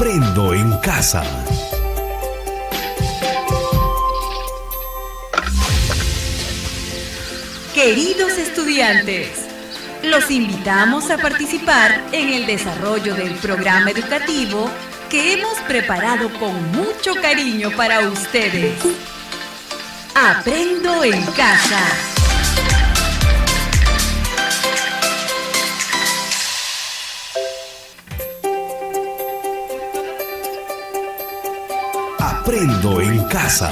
Aprendo en casa. Queridos estudiantes, los invitamos a participar en el desarrollo del programa educativo que hemos preparado con mucho cariño para ustedes. Aprendo en casa. Aprendo en casa.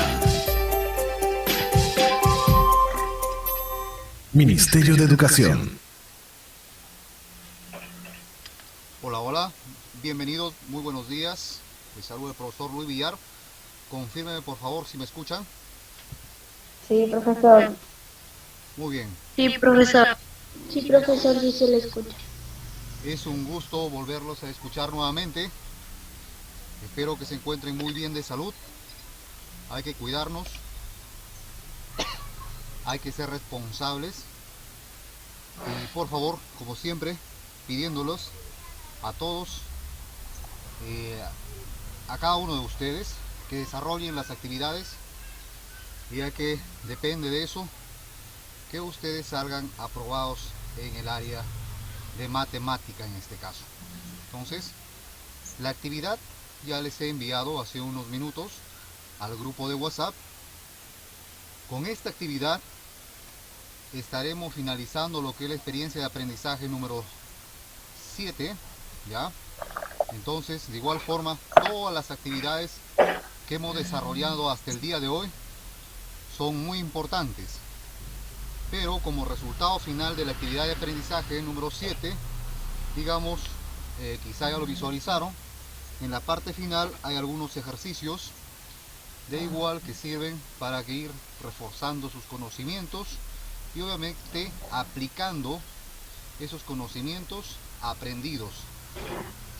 Ministerio de Educación. Hola, hola. Bienvenidos, muy buenos días. Les saluda el profesor Luis Villar. Confírmeme por favor si me escuchan. Sí, profesor. Muy bien. Sí, profesor. Sí, profesor, sí se le escucha. Es un gusto volverlos a escuchar nuevamente. Espero que se encuentren muy bien de salud. Hay que cuidarnos. Hay que ser responsables. Y por favor, como siempre, pidiéndolos a todos, a cada uno de ustedes, que desarrollen las actividades, ya que depende de eso que ustedes salgan aprobados en el área de matemática en este caso. Entonces, la actividad ya les he enviado hace unos minutos al grupo de WhatsApp. Con esta actividad estaremos finalizando lo que es la experiencia de aprendizaje número 7, ¿ya? Entonces, de igual forma, todas las actividades que hemos desarrollado hasta el día de hoy son muy importantes. Pero como resultado final de la actividad de aprendizaje número 7, digamos, quizá ya lo visualizaron, en la parte final hay algunos ejercicios de igual que sirven para ir reforzando sus conocimientos y obviamente aplicando esos conocimientos aprendidos.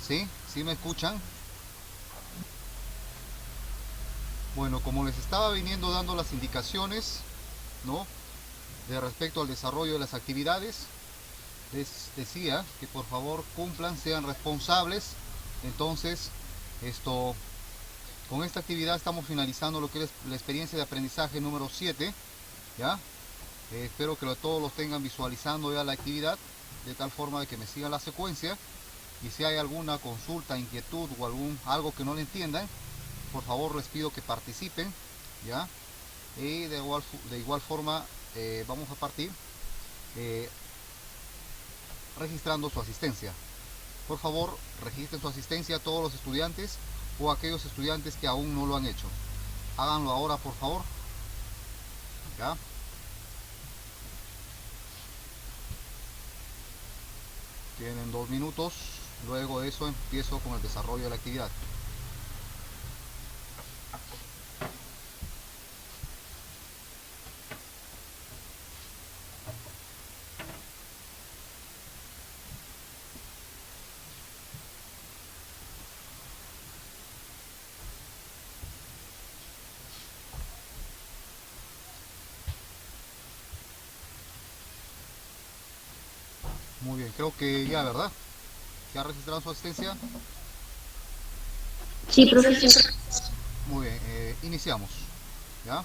¿Sí? ¿Sí me escuchan? Bueno, como les estaba viniendo dando las indicaciones, ¿no?, de respecto al desarrollo de las actividades, les decía que por favor cumplan, sean responsables. Entonces, con esta actividad estamos finalizando lo que es la experiencia de aprendizaje número 7, ¿ya? Espero que todos los tengan visualizando ya la actividad, de tal forma de que me sigan la secuencia. Y si hay alguna consulta, inquietud o algo que no le entiendan, por favor les pido que participen, ¿ya? Y de igual forma vamos a partir registrando su asistencia. Por favor, registren su asistencia a todos los estudiantes o a aquellos estudiantes que aún no lo han hecho. Háganlo ahora, por favor. ¿Ya? Tienen 2 minutos. Luego de eso empiezo con el desarrollo de la actividad. Muy bien, creo que ya, ¿verdad? ¿Ya registraron su asistencia? Sí, profesor. Muy bien, iniciamos, ¿ya?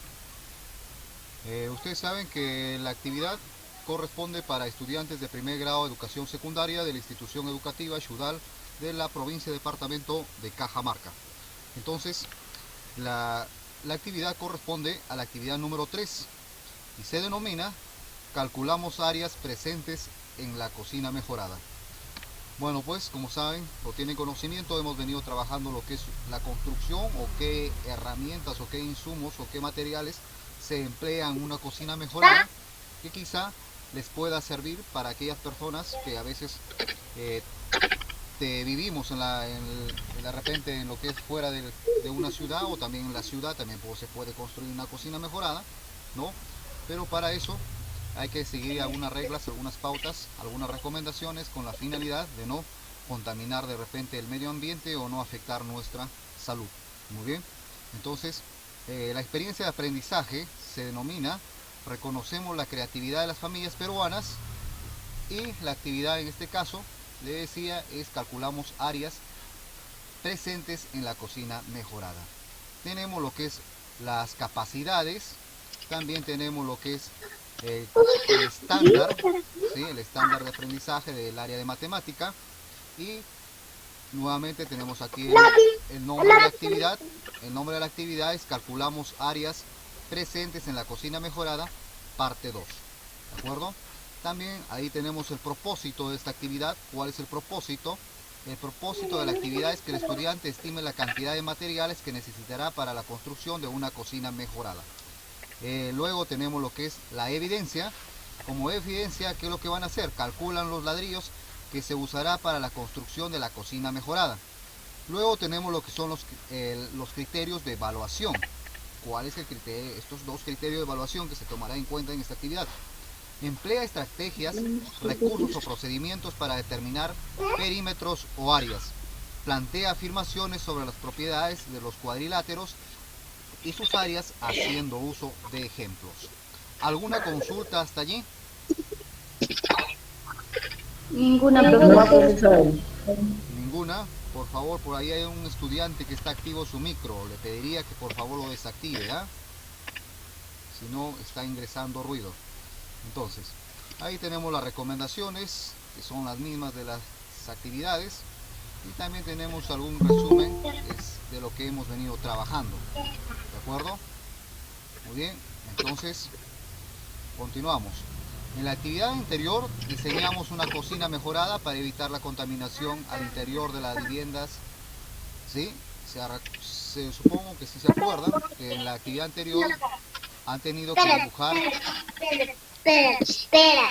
Ustedes saben que la actividad corresponde para estudiantes de primer grado de educación secundaria de la institución educativa Xudal de la provincia y departamento de Cajamarca. Entonces, la actividad corresponde a la actividad número 3 y se denomina calculamos áreas presentes en la cocina mejorada. Bueno, pues como saben o tienen conocimiento, hemos venido trabajando lo que es la construcción o qué herramientas o qué insumos o qué materiales se emplean en una cocina mejorada, que quizá les pueda servir para aquellas personas que a veces vivimos de repente en lo que es fuera de una ciudad, o también en la ciudad también se puede construir una cocina mejorada, ¿no? Pero para eso hay que seguir algunas reglas, algunas pautas, algunas recomendaciones con la finalidad de no contaminar de repente el medio ambiente o no afectar nuestra salud. Muy bien, entonces la experiencia de aprendizaje se denomina reconocemos la creatividad de las familias peruanas, y la actividad en este caso, le decía, es calculamos áreas presentes en la cocina mejorada. Tenemos lo que es las capacidades, también tenemos lo que es el estándar, ¿sí? El estándar de aprendizaje del área de matemática, y nuevamente tenemos aquí el nombre de la actividad. El nombre de la actividad es calculamos áreas presentes en la cocina mejorada, parte 2. ¿De acuerdo? También ahí tenemos el propósito de esta actividad. ¿Cuál es el propósito? El propósito de la actividad es que el estudiante estime la cantidad de materiales que necesitará para la construcción de una cocina mejorada. Luego tenemos lo que es la evidencia. Como evidencia, ¿qué es lo que van a hacer? Calculan los ladrillos que se usará para la construcción de la cocina mejorada. Luego tenemos lo que son los criterios de evaluación. ¿Cuál es el criterio? Estos dos criterios de evaluación que se tomará en cuenta en esta actividad. Emplea estrategias, recursos o procedimientos para determinar perímetros o áreas. Plantea afirmaciones sobre las propiedades de los cuadriláteros y sus áreas haciendo uso de ejemplos. ¿Alguna consulta hasta allí? Ninguna, profesor. Ninguna. Por favor, por ahí hay un estudiante que está activo su micro. Le pediría que por favor lo desactive, ¿ah? Si no, está ingresando ruido. Entonces, ahí tenemos las recomendaciones, que son las mismas de las actividades. Y también tenemos algún resumen de lo que hemos venido trabajando. ¿De acuerdo? Muy bien, entonces, continuamos. En la actividad anterior diseñamos una cocina mejorada para evitar la contaminación al interior de las viviendas. ¿Sí? Supongo que si se acuerdan que en la actividad anterior han tenido que dibujar. Espera.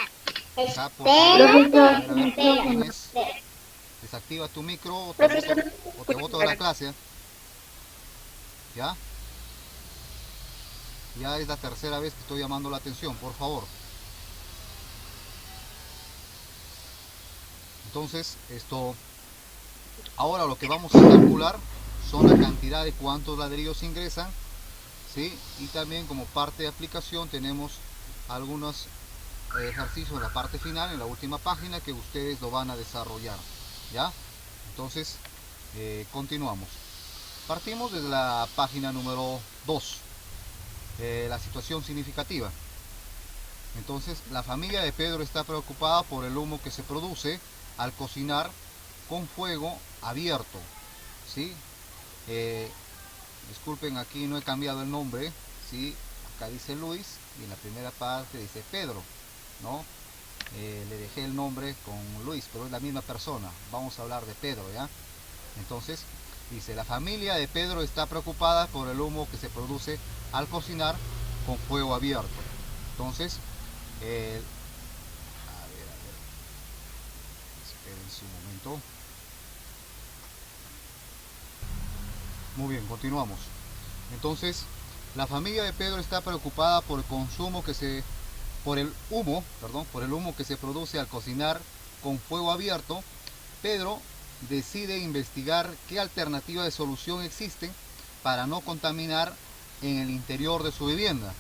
Acá, por favor, Espera. desactiva tu micro o te boto de la clase. ¿Ya? Ya es la tercera vez que estoy llamando la atención, por favor. Entonces, ahora lo que vamos a calcular son la cantidad de cuántos ladrillos ingresan, ¿sí? Y también como parte de aplicación tenemos algunos ejercicios en la parte final, en la última página, que ustedes lo van a desarrollar, ¿ya? Entonces, continuamos. Partimos desde la página número 2, la situación significativa. Entonces, la familia de Pedro está preocupada por el humo que se produce al cocinar con fuego abierto, ¿sí? Disculpen, aquí no he cambiado el nombre, ¿sí? Acá dice Luis y en la primera parte dice Pedro, ¿no? Le dejé el nombre con Luis, pero es la misma persona. Vamos a hablar de Pedro, ¿ya? Entonces, dice, la familia de Pedro está preocupada por el humo que se produce al cocinar con fuego abierto. Entonces, espérense un momento. Muy bien, continuamos. Entonces, la familia de Pedro está preocupada por el consumo por el humo que se produce al cocinar con fuego abierto. Pedro decide investigar qué alternativa de solución existe para no contaminar en el interior de su vivienda.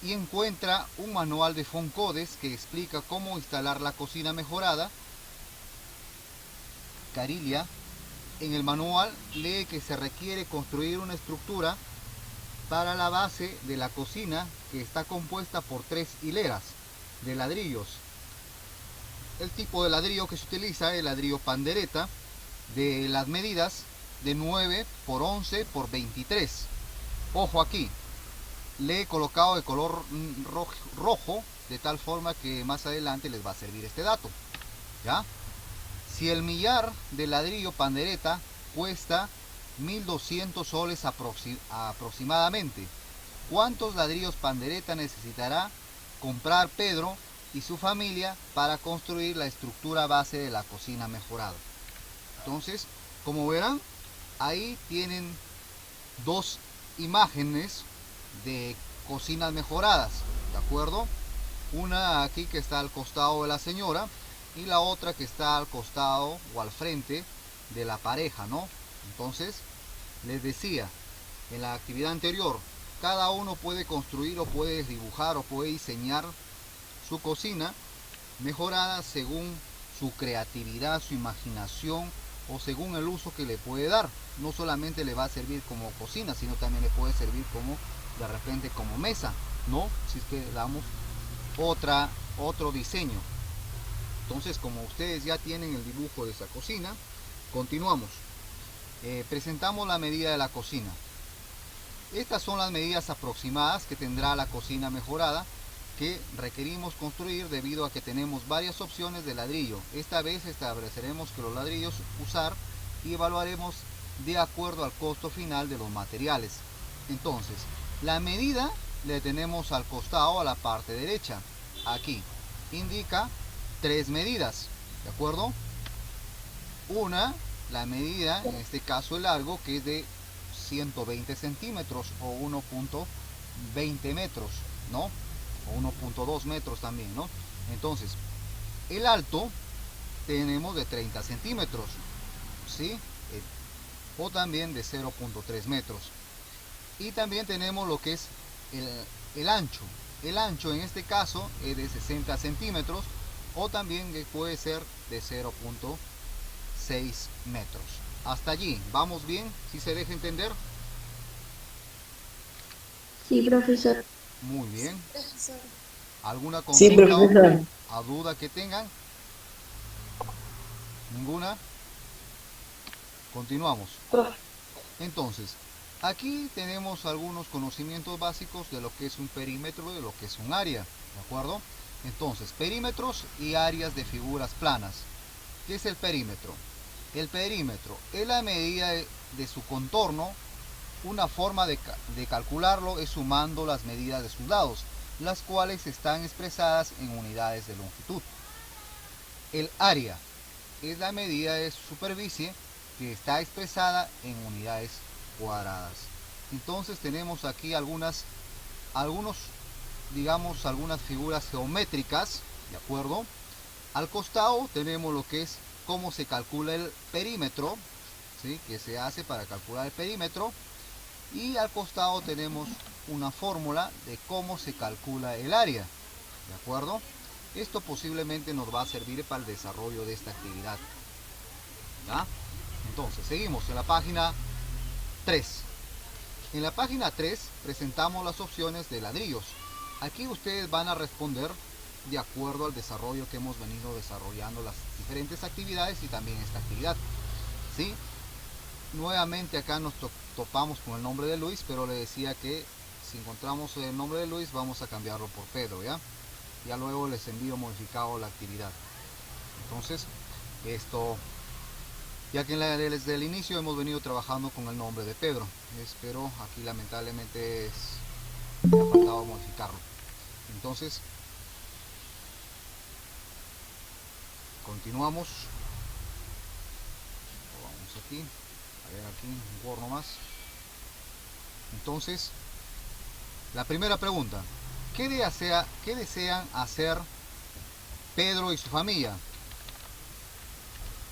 Y encuentra un manual de Foncodes que explica cómo instalar la cocina mejorada. Carilia, en el manual lee que se requiere construir una estructura para la base de la cocina que está compuesta por 3 hileras de ladrillos. El tipo de ladrillo que se utiliza es el ladrillo pandereta, de las medidas de 9 por 11 por 23. Ojo aquí, le he colocado de color rojo, de tal forma que más adelante les va a servir este dato, ¿ya? Si el millar de ladrillo pandereta cuesta 1200 soles aproximadamente, ¿cuántos ladrillos pandereta necesitará comprar Pedro y su familia para construir la estructura base de la cocina mejorada? Entonces, como verán, ahí tienen dos imágenes de cocinas mejoradas, ¿de acuerdo? Una aquí que está al costado de la señora y la otra que está al costado o al frente de la pareja, ¿no? Entonces, les decía en la actividad anterior, cada uno puede construir o puede dibujar o puede diseñar su cocina mejorada según su creatividad, su imaginación o según el uso que le puede dar. No solamente le va a servir como cocina, sino también le puede servir como, de repente, como mesa, ¿no? Si es que le damos otro diseño. Entonces, como ustedes ya tienen el dibujo de esa cocina, continuamos. Presentamos la medida de la cocina. Estas son las medidas aproximadas que tendrá la cocina mejorada que requerimos construir debido a que tenemos varias opciones de ladrillo. Esta vez estableceremos que los ladrillos usar y evaluaremos de acuerdo al costo final de los materiales. Entonces, la medida le tenemos al costado, a la parte derecha. Aquí indica 3 medidas, ¿de acuerdo? Una, la medida, en este caso el largo, que es de 120 centímetros o 1.20 metros, ¿no? O 1.2 metros también, ¿no? Entonces, el alto tenemos de 30 centímetros, ¿sí? O también de 0.3 metros. Y también tenemos lo que es el ancho. El ancho en este caso es de 60 centímetros o también puede ser de 0.6 metros. Hasta allí, ¿vamos bien? ¿Sí se deja entender? Sí, profesor. Muy bien. ¿Alguna Sí, consulta profesor. o duda que tengan? ¿Ninguna? Continuamos. Entonces, aquí tenemos algunos conocimientos básicos de lo que es un perímetro y de lo que es un área, ¿de acuerdo? Entonces, perímetros y áreas de figuras planas. ¿Qué es el perímetro? El perímetro es la medida de su contorno. Una forma de calcularlo es sumando las medidas de sus lados, las cuales están expresadas en unidades de longitud. El área es la medida de su superficie que está expresada en unidades cuadradas. Entonces tenemos aquí algunas figuras geométricas, ¿de acuerdo? Al costado tenemos lo que es cómo se calcula el perímetro, ¿sí? Que se hace para calcular el perímetro. Y al costado tenemos una fórmula de cómo se calcula el área, ¿de acuerdo? Esto posiblemente nos va a servir para el desarrollo de esta actividad, ¿ya? Entonces, seguimos en la página 3. En la página 3 presentamos las opciones de ladrillos. Aquí ustedes van a responder de acuerdo al desarrollo que hemos venido desarrollando las diferentes actividades y también esta actividad, ¿sí? Nuevamente acá nos topamos con el nombre de Luis, pero le decía que si encontramos el nombre de Luis vamos a cambiarlo por Pedro, ¿ya? Ya luego les envío modificado la actividad. Entonces, esto, ya que desde el inicio hemos venido trabajando con el nombre de Pedro, pero aquí lamentablemente me ha faltado modificarlo. Entonces, continuamos. Vamos aquí. A ver, aquí un Word nomás. Entonces, la primera pregunta: ¿qué desean hacer Pedro y su familia?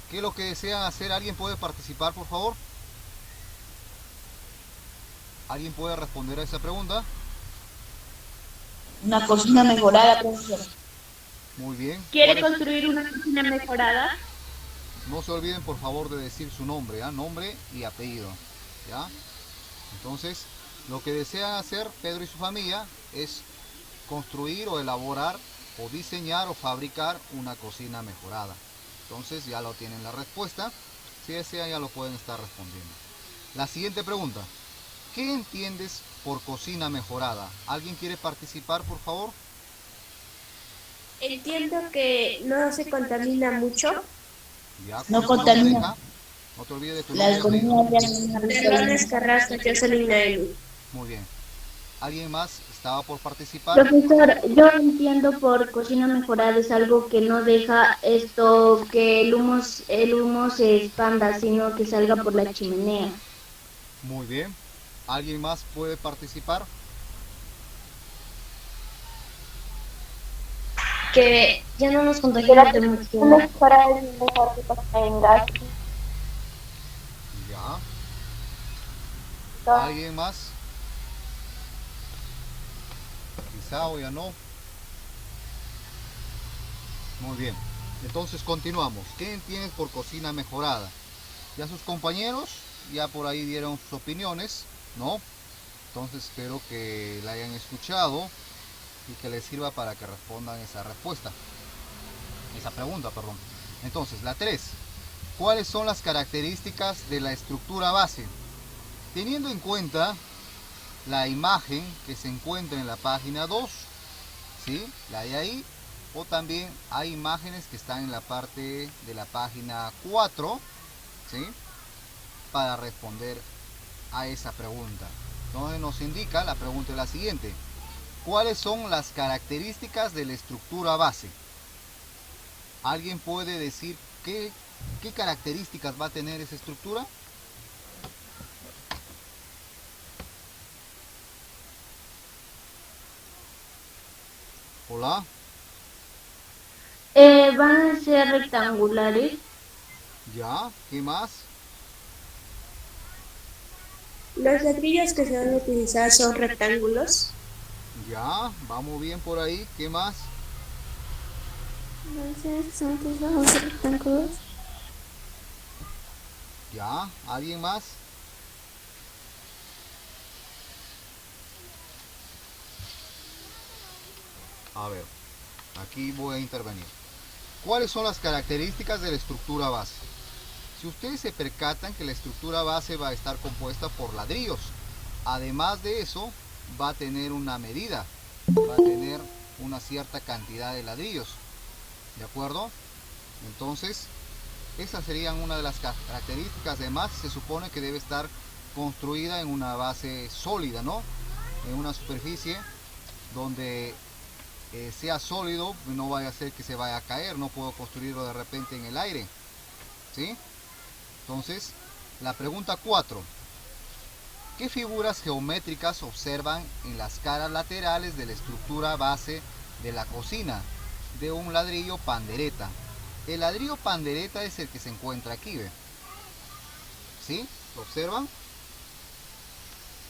¿Qué es lo que desean hacer? ¿Alguien puede participar, por favor? ¿Alguien puede responder a esa pregunta? Una cocina mejorada, profesor. Muy bien. ¿Quiere construir una cocina mejorada? No se olviden, por favor, de decir su nombre, ¿ya? Nombre y apellido, ¿ya? Entonces, lo que desean hacer Pedro y su familia es construir o elaborar o diseñar o fabricar una cocina mejorada. Entonces ya lo tienen la respuesta. Si desean ya lo pueden estar respondiendo. La siguiente pregunta: ¿qué entiendes por cocina mejorada? ¿Alguien quiere participar, por favor? Entiendo que no se contamina mucho. Ya, No ¿cómo se contamina. maneja? No te olvides de tu La nombre y apellido. economía Perdón, Carrasco, Jocelyn Aelu. Muy bien. ¿Alguien más estaba por participar? Profesor, yo entiendo por cocina mejorada es algo que no deja esto que el humo se expanda, sino que salga por la chimenea. Muy bien. ¿Alguien más puede participar? Que ya no nos contagiamos de mucho. Para el mejor que pasa en gas. Ya. ¿Alguien más? Quizá o ya no. Muy bien. Entonces continuamos. ¿Qué entiendes por cocina mejorada? Ya sus compañeros ya por ahí dieron sus opiniones, ¿no? Entonces espero que la hayan escuchado y que les sirva para que respondan esa pregunta, perdón. Entonces, la 3. ¿Cuáles son las características de la estructura base? Teniendo en cuenta la imagen que se encuentra en la página 2, ¿sí? La hay ahí, o también hay imágenes que están en la parte de la página 4, ¿sí? Para responder a esa pregunta. Entonces nos indica, la pregunta es la siguiente: ¿cuáles son las características de la estructura base? ¿Alguien puede decir qué características va a tener esa estructura? Hola. Van a ser rectangulares. Ya, ¿qué más? Los ladrillos que se van a utilizar son rectángulos. Ya, vamos bien por ahí, ¿qué más? Son rectángulos. Ya, ¿alguien más? A ver, aquí voy a intervenir. ¿Cuáles son las características de la estructura base? Si ustedes se percatan que la estructura base va a estar compuesta por ladrillos, además de eso va a tener una medida, va a tener una cierta cantidad de ladrillos, ¿de acuerdo? Entonces, esas serían una de las características. Además, se supone que debe estar construida en una base sólida, ¿no? En una superficie donde sea sólido, no vaya a ser que se vaya a caer. No puedo construirlo de repente en el aire, ¿sí? Entonces, la pregunta 4. ¿Qué figuras geométricas observan en las caras laterales de la estructura base de la cocina de un ladrillo pandereta? El ladrillo pandereta es el que se encuentra aquí, ¿ve? ¿Sí? ¿Lo observan?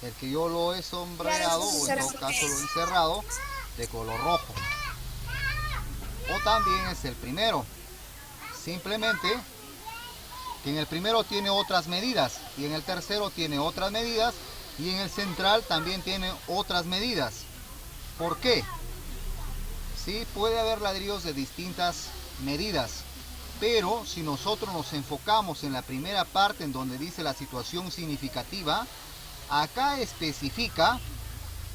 El que yo lo he sombreado, o en todo caso lo he encerrado, de color rojo. O también es el primero. Simplemente que en el primero tiene otras medidas, y en el tercero tiene otras medidas, y en el central también tiene otras medidas. ¿Por qué? Sí, puede haber ladrillos de distintas medidas, pero si nosotros nos enfocamos en la primera parte en donde dice la situación significativa, acá especifica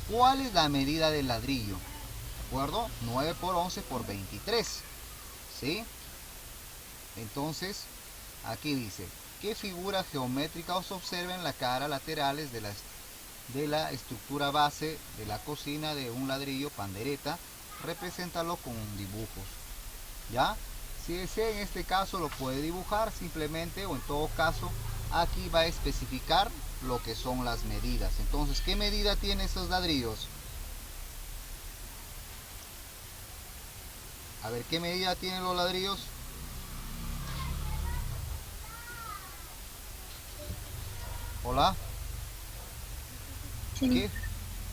cuál es la medida del ladrillo, ¿de acuerdo? 9 por 11 por 23, ¿sí? Entonces, aquí dice: ¿qué figura geométrica se observa en la cara laterales de la estructura base de la cocina de un ladrillo pandereta? Represéntalo con dibujos, ¿ya? Si desea, en este caso lo puede dibujar simplemente, o en todo caso aquí va a especificar lo que son las medidas. Entonces, ¿qué medida tienen esos ladrillos? A ver, ¿qué medida tienen los ladrillos? Hola. Sí.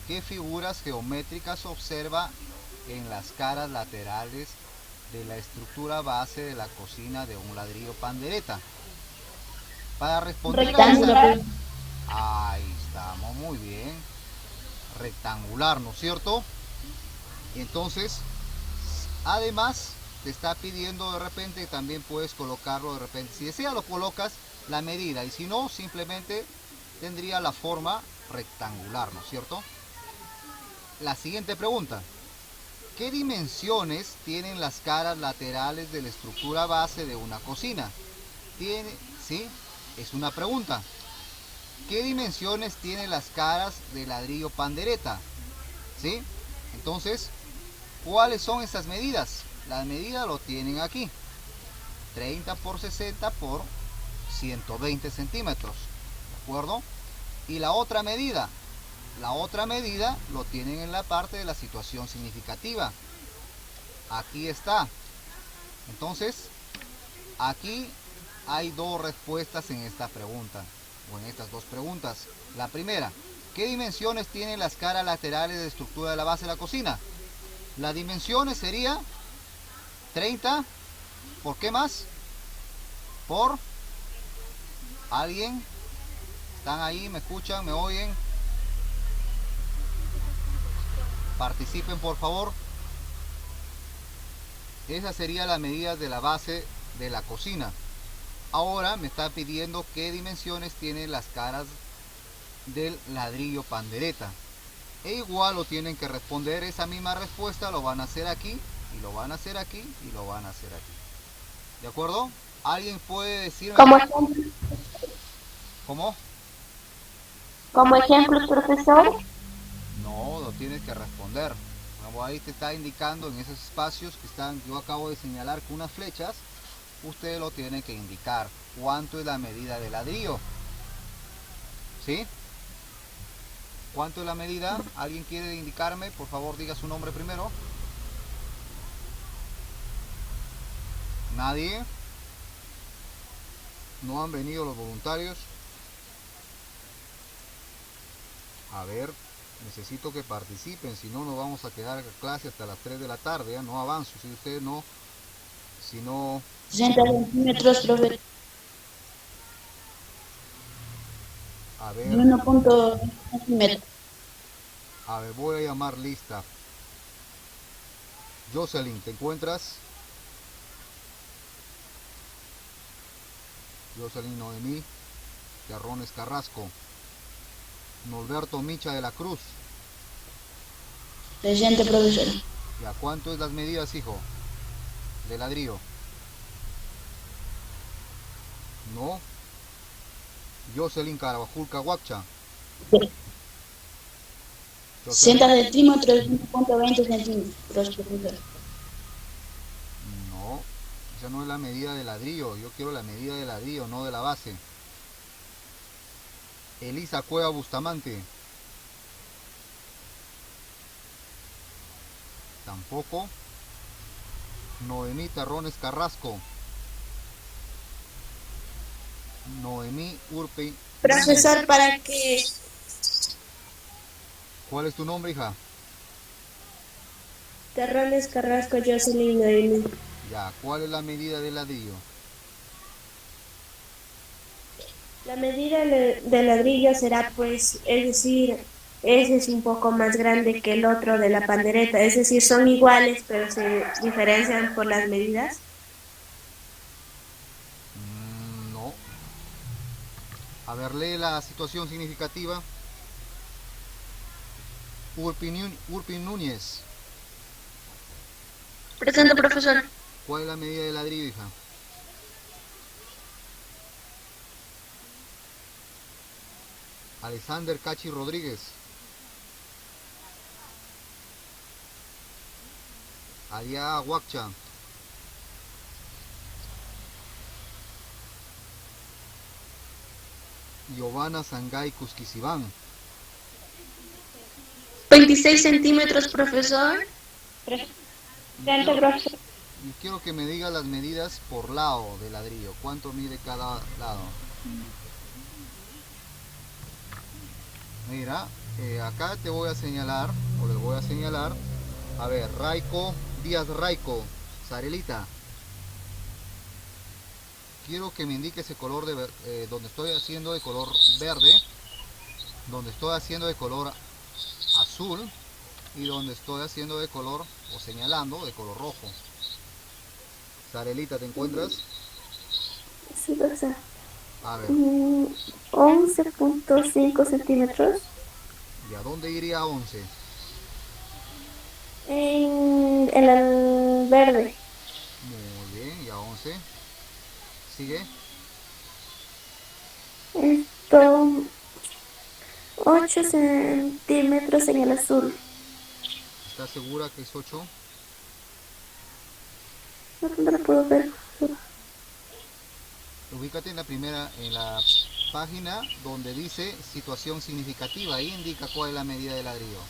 ¿Qué figuras geométricas se observa en las caras laterales de la estructura base de la cocina de un ladrillo pandereta? Para responder Rectangular. ahí estamos, muy bien. Rectangular, ¿no es cierto? Entonces, además te está pidiendo de repente, también puedes colocarlo de repente, si deseas lo colocas la medida, y si no, simplemente tendría la forma rectangular, ¿no es cierto? La siguiente pregunta: ¿qué dimensiones tienen las caras laterales de la estructura base de una cocina? ¿Sí? Es una pregunta. ¿Qué dimensiones tienen las caras de ladrillo pandereta? ¿Sí? Entonces, ¿cuáles son esas medidas? Las medidas lo tienen aquí: 30 por 60 por 120 centímetros, ¿de acuerdo? Y la otra medida lo tienen en la parte de la situación significativa. Aquí está. Entonces, aquí hay dos respuestas en esta pregunta, o en estas dos preguntas. La primera: ¿qué dimensiones tienen las caras laterales de estructura de la base de la cocina? Las dimensiones sería 30 por ¿qué más? Por ¿Alguien? ¿Están ahí? ¿Me escuchan? ¿Me oyen? Participen, por favor. Esa sería la medida de la base de la cocina. Ahora me está pidiendo qué dimensiones tienen las caras del ladrillo pandereta. E igual lo tienen que responder esa misma respuesta, lo van a hacer aquí, y lo van a hacer aquí, y lo van a hacer aquí. ¿De acuerdo? ¿Alguien puede decirme? Como ejemplo, ¿Cómo? como ejemplo, profesor. No, lo tienes que responder. Como ahí te está indicando en esos espacios que están, yo acabo de señalar con unas flechas, usted lo tiene que indicar. ¿Cuánto es la medida del ladrillo? ¿Sí? ¿Cuánto es la medida? ¿Alguien quiere indicarme? Por favor, diga su nombre primero. ¿Nadie? ¿No han venido los voluntarios? A ver, necesito que participen, si no nos vamos a quedar en clase hasta las 3 de la tarde, ¿ya? No avanzo, si ustedes no, si no... 60 centímetros, profe. A ver, 1.2 centímetros. a ver, voy a llamar lista. Jocelyn, ¿te encuentras? Jocelyn Noemí Terrones Carrasco. Norberto Micha de la Cruz. Presente, profesor. ¿Ya cuánto es las medidas, hijo? De ladrillo. No. Jocelyn Carabajul Cahuacha. Sí. 60 Jocelyn. centímetros, 1.20 centímetros, profesor. No, esa no es la medida de ladrillo. Yo quiero la medida de ladrillo, no de la base. Elisa Cueva Bustamante. Tampoco. Noemí Terrones Carrasco. Noemí Urpe. Profesor, para que ¿Cuál es tu nombre, hija? Terrones Carrasco, Jocelyn Noemi. Ya, ¿cuál es la medida de ladrillo? La medida del ladrillo será, pues, es decir, ese es un poco más grande que el otro de la pandereta, es decir, son iguales, pero se diferencian por las medidas. No. A ver, lee la situación significativa. Urpin Núñez. Presente, profesor. ¿Cuál es la medida de ladrillo, hija? Alexander Cachi Rodríguez. Alia Huaccha. Giovanna Sangay Cusquisibán. 26 centímetros, profesor. Presente, profesor. Y quiero que me diga las medidas por lado de ladrillo. ¿Cuánto mide cada lado? Mira, acá te voy a señalar, o les voy a señalar. A ver, Raico, Díaz Raico, Sarelita. Quiero que me indique ese color de donde estoy haciendo de color verde, donde estoy haciendo de color azul y donde estoy haciendo de color, o señalando, de color rojo. Sarelita, ¿te encuentras? Sí, profesor. A ver, 11.5 centímetros. ¿y a dónde iría 11? En el verde. Muy bien, y a 11. Sigue. Esto, 8 centímetros en el azul. ¿Estás segura que es 8? No lo puedo ver. Ubícate en la página donde dice situación significativa. Ahí indica cuál es la medida de ladrillo.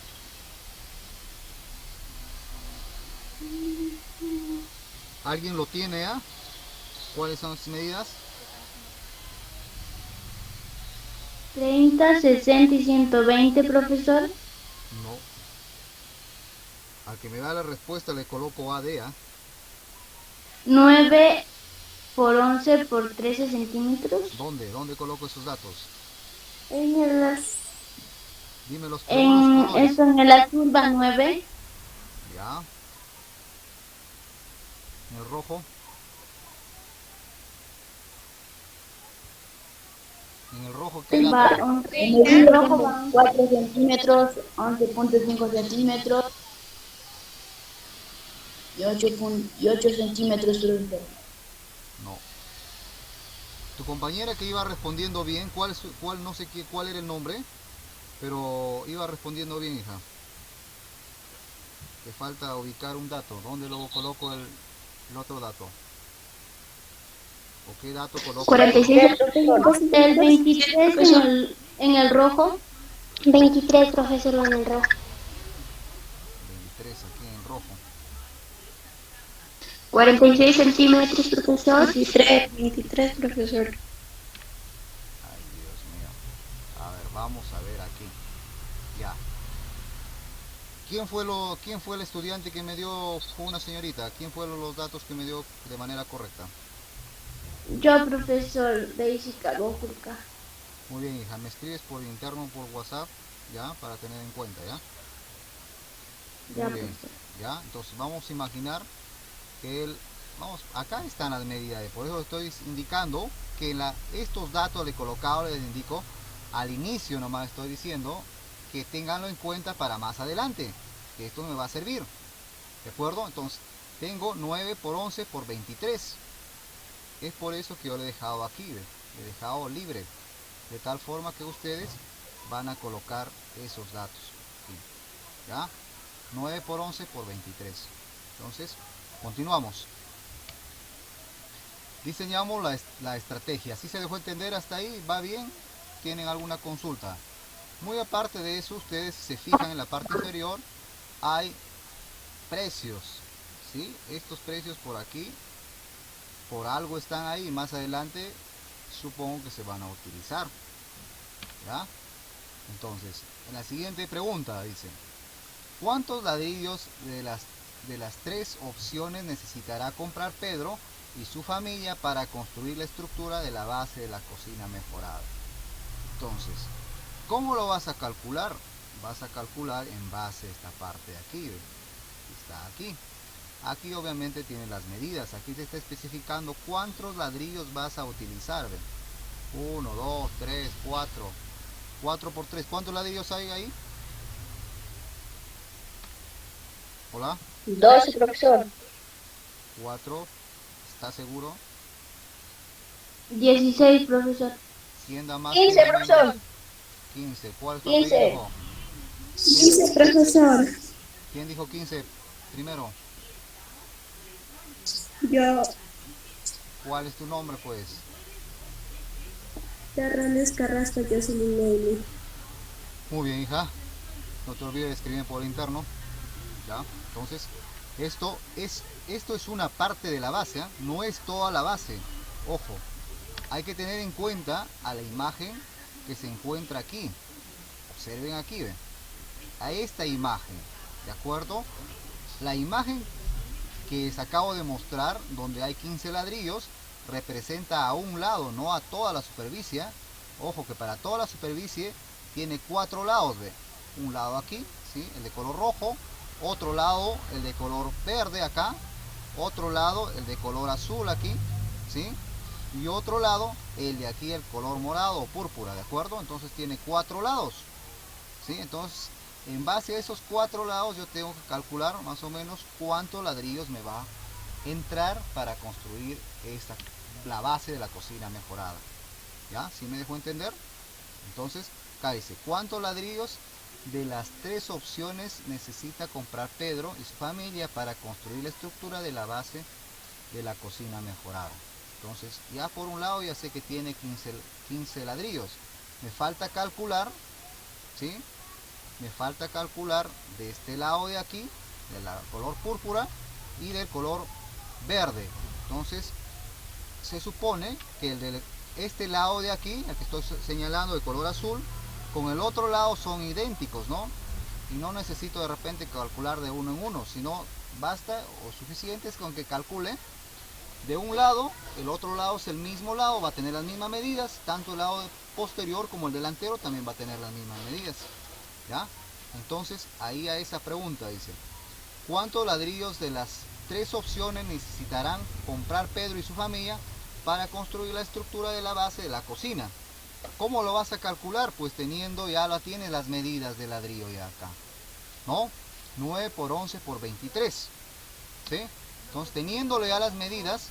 ¿Alguien lo tiene ya? ¿Cuáles son las medidas? 30, 60 y 120, profesor. No. Al que me da la respuesta le coloco AD. 9, por 11 por 13 centímetros. ¿Dónde? ¿Dónde coloco esos datos? En el, Dime los En, colores. esto en el azul va 9. Ya. En el rojo. En el rojo, ¿qué Va dato? 11. En En el el rojo va 11. 4 centímetros, 11.5 centímetros y 8 centímetros, profesor. No. Tu compañera que iba respondiendo bien, ¿cuál no sé qué, cuál era el nombre? Pero iba respondiendo bien, hija. Te falta ubicar un dato. ¿Dónde luego coloco el otro dato? ¿O qué dato coloco? 46. El 23 en el rojo. 23, profesor, en el rojo. 23 aquí en rojo. 46 centímetros, profesor. 23, profesor. Ay, Dios mío. A ver, vamos a ver aquí. Ya. ¿Quién fue el estudiante que me dio? Fue una señorita. ¿Quién fueron los datos que me dio de manera correcta? Yo, profesor Daisy Calójulca. Muy bien, hija. Me escribes por interno, por WhatsApp, ya, para tener en cuenta, ¿ya? Ya, Muy bien. profesor. ¿Ya? Entonces vamos a imaginar que acá están las medidas, por eso estoy indicando que estos datos le he colocado, les indico, al inicio nomás estoy diciendo que tenganlo en cuenta para más adelante, que esto me va a servir, ¿de acuerdo? Entonces tengo 9 por 11 por 23, es por eso que yo le he dejado aquí, le he dejado libre, de tal forma que ustedes van a colocar esos datos aquí, ¿ya? 9 por 11 por 23. Entonces, continuamos. Diseñamos la estrategia. ¿Sí se dejó entender hasta ahí? ¿Va bien? ¿Tienen alguna consulta? Muy aparte de eso, ustedes se fijan en la parte inferior, hay precios, ¿sí? Estos precios por aquí, por algo están ahí, más adelante supongo que se van a utilizar, ¿ya? Entonces, en la siguiente pregunta dice: ¿cuántos ladrillos de las 3 opciones necesitará comprar Pedro y su familia para construir la estructura de la base de la cocina mejorada? Entonces, ¿cómo lo vas a calcular? Vas a calcular en base a esta parte de aquí, ¿ve? Está aquí. Aquí obviamente tiene las medidas. Aquí te está especificando cuántos ladrillos vas a utilizar, ¿ve? 1, 2, 3, 4. 4 por 3. ¿Cuántos ladrillos hay ahí? Hola. 12, profesor. 4. ¿Estás seguro? 16, profesor. ¿Quién da más? 15, ¿Quién da menos? profesor. 15. ¿Cuál fue 15. el que dijo? 15, profesor. ¿Quién dijo 15 primero? Yo, ¿Cuál es tu nombre, pues? Terranes Carrasco, Jocelyn Neily. Muy bien, hija. No te olvides de escribir por interno. ¿Ya? Entonces, esto es una parte de la base, ¿eh? No es toda la base. Ojo, hay que tener en cuenta a la imagen que se encuentra aquí. Observen aquí, ¿ven? A esta imagen, ¿de acuerdo? La imagen que les acabo de mostrar, donde hay 15 ladrillos, representa a un lado, no a toda la superficie. Ojo que para toda la superficie tiene 4 lados, ¿ve? Un lado aquí, ¿sí? El de color rojo, otro lado el de color verde acá, otro lado el de color azul aquí, ¿sí? Y otro lado el de aquí el color morado o púrpura, ¿de acuerdo? Entonces tiene 4 lados, ¿sí? Entonces, en base a esos 4 lados yo tengo que calcular más o menos cuántos ladrillos me va a entrar para construir la base de la cocina mejorada. ¿Ya? ¿Sí me dejó entender? Entonces, acá dice, ¿cuántos ladrillos de las 3 opciones necesita comprar Pedro y su familia para construir la estructura de la base de la cocina mejorada? Entonces, ya por un lado ya sé que tiene 15 ladrillos. Me falta calcular, ¿sí? Me falta calcular de este lado de aquí, del color púrpura y del color verde. Entonces, se supone que el de este lado de aquí, el que estoy señalando de color azul, con el otro lado son idénticos, ¿no? Y no necesito de repente calcular de uno en uno, sino basta o suficiente es con que calcule de un lado, el otro lado es el mismo lado, va a tener las mismas medidas, tanto el lado posterior como el delantero también va a tener las mismas medidas, ¿ya? Entonces, ahí a esa pregunta dice, ¿cuántos ladrillos de las tres opciones necesitarán comprar Pedro y su familia para construir la estructura de la base de la cocina? ¿Cómo lo vas a calcular? Pues teniendo, ya la tienes las medidas de ladrillo ya acá, ¿no? 9 por 11 por 23, ¿sí? Entonces, teniéndole ya las medidas,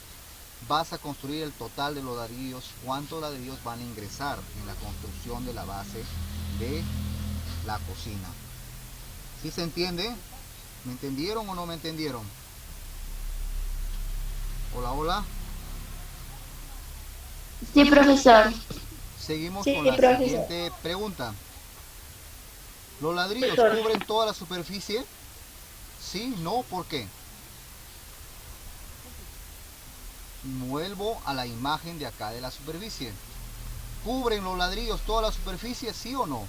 vas a construir el total de los ladrillos, cuántos ladrillos van a ingresar en la construcción de la base de la cocina. ¿Sí se entiende? ¿Me entendieron o no me entendieron? Hola, hola. Sí, profesor. Seguimos Sí, con la profesor. siguiente pregunta. ¿Los ladrillos Profesor. cubren toda la superficie? ¿Sí? ¿No? ¿Por qué? Vuelvo a la imagen de acá de la superficie. ¿Cubren los ladrillos toda la superficie? ¿Sí o no?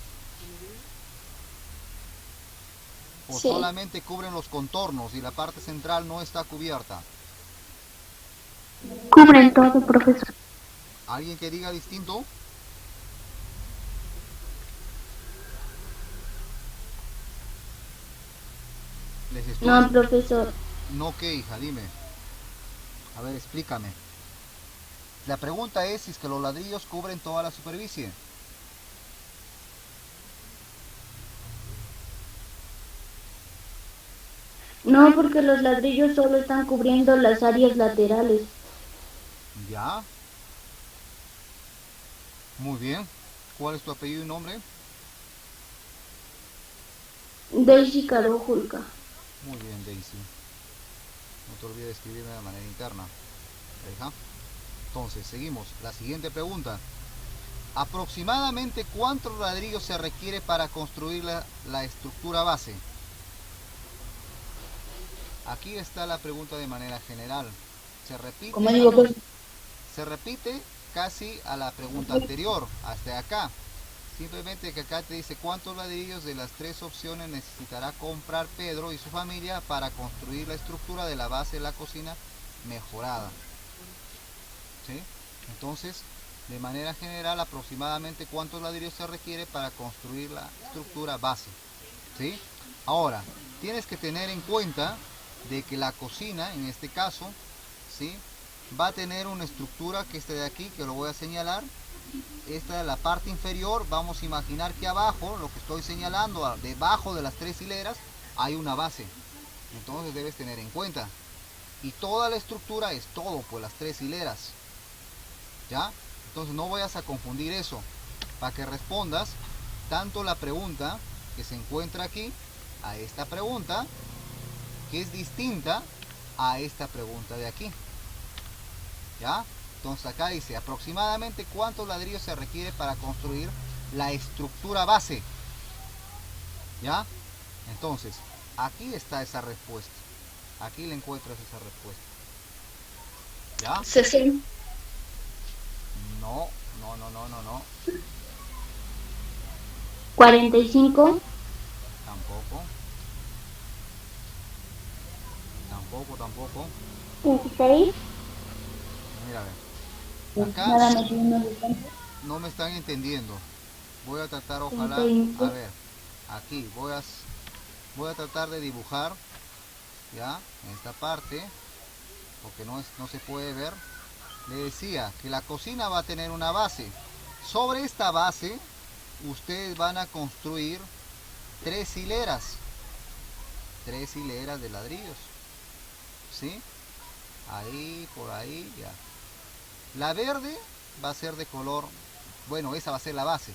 ¿O Sí. solamente cubren los contornos y la parte central no está cubierta? Cubren todo, profesor. ¿Alguien que diga distinto? Les estoy... No, profesor. No, ¿qué, hija? Dime. A ver, explícame. La pregunta es si es que los ladrillos cubren toda la superficie. No, porque los ladrillos solo están cubriendo las áreas laterales. ¿Ya? Muy bien. ¿Cuál es tu apellido y nombre? Daisy Carojulca. Muy bien, Daisy. No te olvides de escribirme de manera interna. ¿Deja? Entonces, seguimos. La siguiente pregunta. ¿Aproximadamente cuántos ladrillos se requiere para construir la estructura base? Aquí está la pregunta de manera general. Se repite, Como digo, pues, se repite casi a la pregunta anterior, hasta acá. Simplemente que acá te dice cuántos ladrillos de las tres opciones necesitará comprar Pedro y su familia para construir la estructura de la base de la cocina mejorada. ¿Sí? Entonces, de manera general, aproximadamente cuántos ladrillos se requiere para construir la estructura base. ¿Sí? Ahora, tienes que tener en cuenta de que la cocina, en este caso, ¿sí?, va a tener una estructura que este de aquí, que lo voy a señalar. Esta es la parte inferior. Vamos a imaginar que abajo, lo que estoy señalando, debajo de las tres hileras, hay una base. Entonces debes tener en cuenta. Y toda la estructura es todo, pues las tres hileras. ¿Ya? Entonces no vayas a confundir eso. Para que respondas tanto la pregunta que se encuentra aquí, a esta pregunta, que es distinta a esta pregunta de aquí. ¿Ya? Entonces acá dice aproximadamente cuántos ladrillos se requiere para construir la estructura base. ¿Ya? Entonces, aquí está esa respuesta. Aquí le encuentras esa respuesta. ¿Ya? 60. No. 45. Tampoco. 26. Mira, a ver. Acá Nada más uno de tanto. no me están entendiendo. Voy a tratar, ojalá, a 35. ver, aquí voy a tratar de dibujar, ya, en esta parte, porque no se puede ver. Le decía que la cocina va a tener una base. Sobre esta base, ustedes van a construir tres hileras de ladrillos, ¿sí? Ahí, por ahí, ya. La verde va a ser de color, bueno, esa va a ser la base.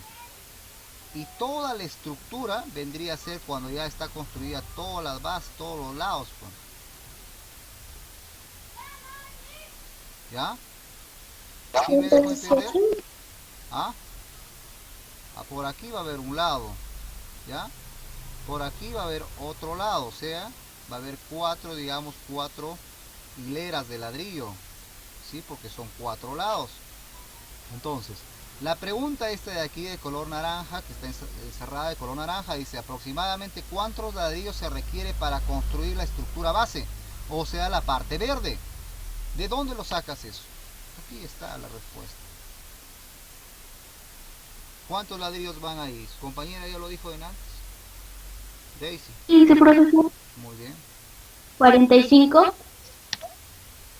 Y toda la estructura vendría a ser cuando ya está construida todas las bases, todos los lados, pues. ¿Ya? ¿Sí me dejo entender? ¿Ah? Por aquí va a haber un lado, ¿ya? Por aquí va a haber otro lado, o sea, va a haber cuatro hileras de ladrillo, ¿sí? Porque son 4 lados. Entonces, la pregunta esta de aquí de color naranja, que está encerrada de color naranja, dice aproximadamente cuántos ladrillos se requiere para construir la estructura base, o sea, la parte verde. ¿De dónde lo sacas eso? Aquí está la respuesta. ¿Cuántos ladrillos van ahí? ¿Su compañera ya lo dijo de antes? Daisy. 15, profesor. Muy bien. 45.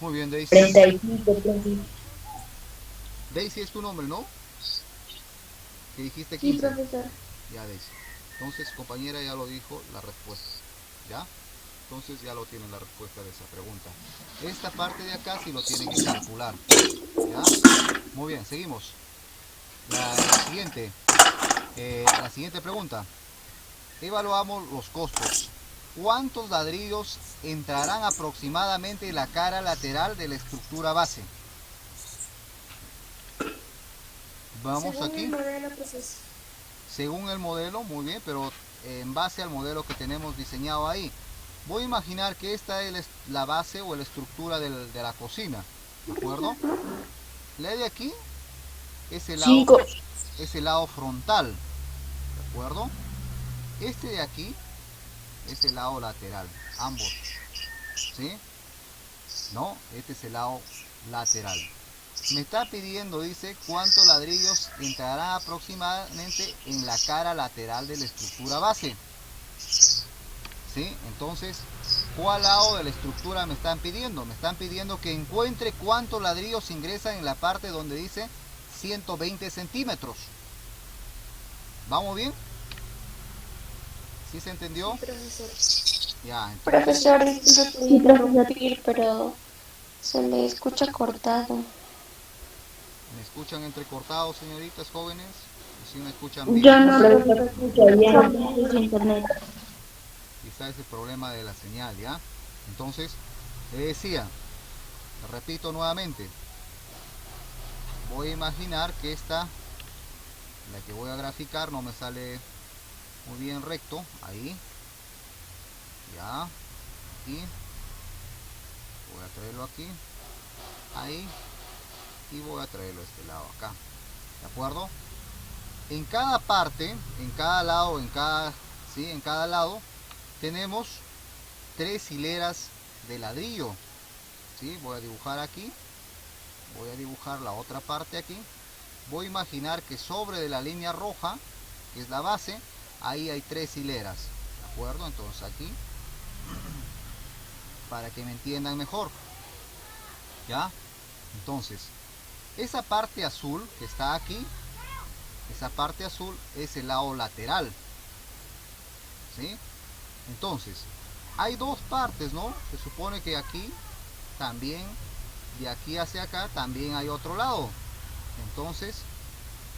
Muy bien, Daisy. 35, profe. Daisy es tu nombre, ¿no? Que dijiste Sí, 15. profesor. Ya, Daisy. Entonces, compañera ya lo dijo la respuesta. ¿Ya? Entonces ya lo tienen la respuesta de esa pregunta. Esta parte de acá sí lo tienen que calcular. ¿Ya? Muy bien, seguimos. La siguiente pregunta. Evaluamos los costos. ¿Cuántos ladrillos entrarán aproximadamente en la cara lateral de la estructura base? Vamos Según aquí. el modelo, pues Según el modelo, muy bien, pero en base al modelo que tenemos diseñado ahí. Voy a imaginar que esta es la base o la estructura de la cocina. ¿De acuerdo? La de aquí es el lado, 5. es el lado frontal. ¿De acuerdo? Este de aquí es el lado lateral. Ambos. ¿Sí? No, este es el lado lateral. Me está pidiendo, dice, cuántos ladrillos entrarán aproximadamente en la cara lateral de la estructura base. ¿Sí? Entonces, ¿cuál lado de la estructura me están pidiendo? Me están pidiendo que encuentre cuántos ladrillos ingresan en la parte donde dice 120 centímetros. ¿Vamos bien? ¿Sí se entendió? profesor. Ya, entonces, Profesor, disculpe por interrumpir, pero se le escucha cortado. ¿me escuchan entrecortados, señoritas jóvenes? ¿Sí me escuchan bien? Yo no, Profesor, profesor. escucha bien. Solo es internet. Quizá es el problema de la señal, ¿ya? Entonces, le decía, repito nuevamente, voy a imaginar que esta, la que voy a graficar, no me sale muy bien recto, ahí, ya, aquí, voy a traerlo aquí, ahí, y voy a traerlo a este lado acá, ¿de acuerdo? En cada parte, en cada lado, ¿sí? En cada lado, tenemos 3 hileras de ladrillo. ¿Sí? Voy a dibujar aquí, voy a dibujar la otra parte aquí, voy a imaginar que sobre de la línea roja, que es la base, ahí hay 3 hileras, ¿de acuerdo? Entonces aquí, para que me entiendan mejor, ¿ya? Entonces, esa parte azul que está aquí, esa parte azul es el lado lateral, ¿sí? Entonces, hay dos partes, ¿no? Se supone que aquí también, de aquí hacia acá, también hay otro lado. Entonces,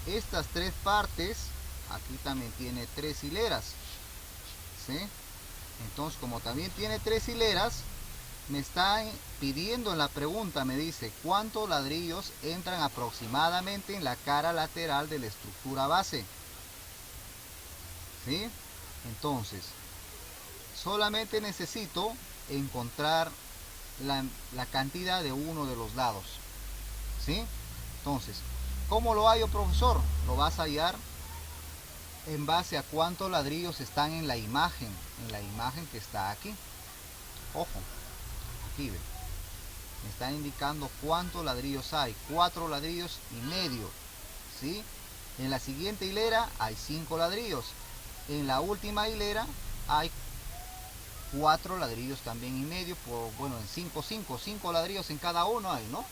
estas 3 partes, aquí también tiene 3 hileras, ¿sí? Entonces, como también tiene 3 hileras, me está pidiendo en la pregunta, me dice, ¿cuántos ladrillos entran aproximadamente en la cara lateral de la estructura base? ¿Sí? Entonces, solamente necesito encontrar la cantidad de uno de los lados. ¿Sí? Entonces, ¿cómo lo hallo, profesor? Lo vas a hallar en base a cuántos ladrillos están en la imagen que está aquí. Ojo, aquí ve. Me está indicando cuántos ladrillos hay. 4 ladrillos y medio. ¿Sí? En la siguiente hilera hay 5 ladrillos. En la última hilera hay 4 ladrillos también y medio, bueno, en 5 ladrillos en cada uno hay, ¿no?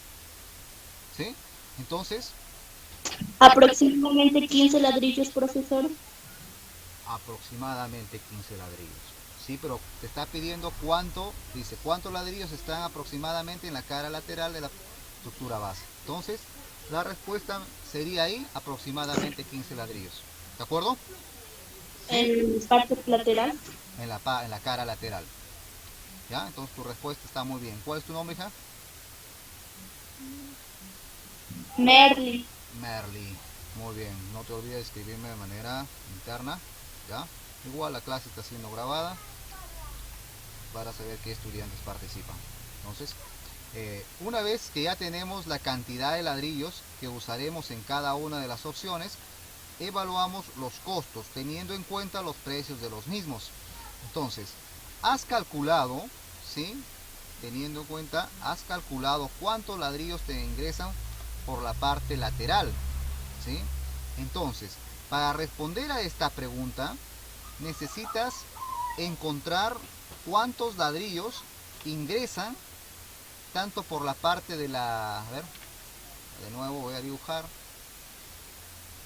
¿Sí? Entonces, Aproximadamente 15 ladrillos, profesor. aproximadamente 15 ladrillos. Sí, pero te está pidiendo cuánto, dice, cuántos ladrillos están aproximadamente en la cara lateral de la estructura base. Entonces, la respuesta sería ahí, aproximadamente 15 ladrillos. ¿De acuerdo? En parte lateral. En la cara lateral. ¿Ya? Entonces tu respuesta está muy bien. ¿Cuál es tu nombre, hija? Merly. Merly. Muy bien. No te olvides de escribirme de manera interna. ¿Ya? Igual la clase está siendo grabada para saber qué estudiantes participan. Entonces, una vez que ya tenemos la cantidad de ladrillos que usaremos en cada una de las opciones, evaluamos los costos teniendo en cuenta los precios de los mismos. Entonces, has calculado, ¿sí? teniendo en cuenta, has calculado cuántos ladrillos te ingresan por la parte lateral, ¿sí? Entonces, para responder a esta pregunta, necesitas encontrar cuántos ladrillos ingresan tanto por la parte de la... A ver, de nuevo voy a dibujar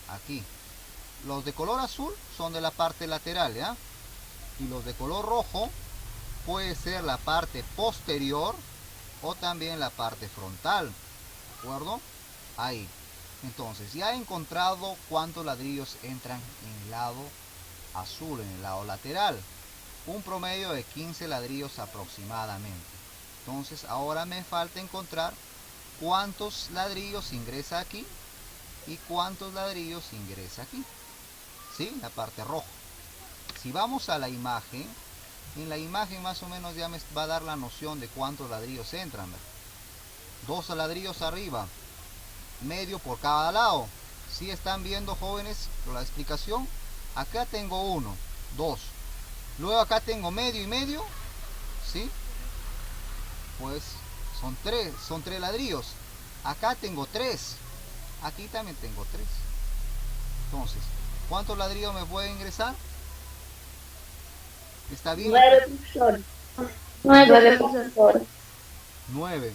aquí. Los de color azul son de la parte lateral, ¿ya? Y los de color rojo puede ser la parte posterior o también la parte frontal, ¿de acuerdo? Ahí. Entonces, ya he encontrado cuántos ladrillos entran en el lado azul, en el lado lateral. Un promedio de 15 ladrillos aproximadamente. Entonces, ahora me falta encontrar cuántos ladrillos ingresa aquí y cuántos ladrillos ingresa aquí, ¿sí? La parte roja. Si vamos a la imagen, en la imagen más o menos ya me va a dar la noción de cuántos ladrillos entran, ¿verdad? 2 ladrillos arriba, medio por cada lado. Si están viendo, jóvenes, la explicación, acá tengo 1, 2, luego acá tengo medio y medio, ¿sí? Pues son 3 ladrillos. Acá tengo 3, aquí también tengo 3. Entonces, ¿cuántos ladrillos me pueden ingresar? ¿Está bien? 9, profesor. 9, profesor. 9.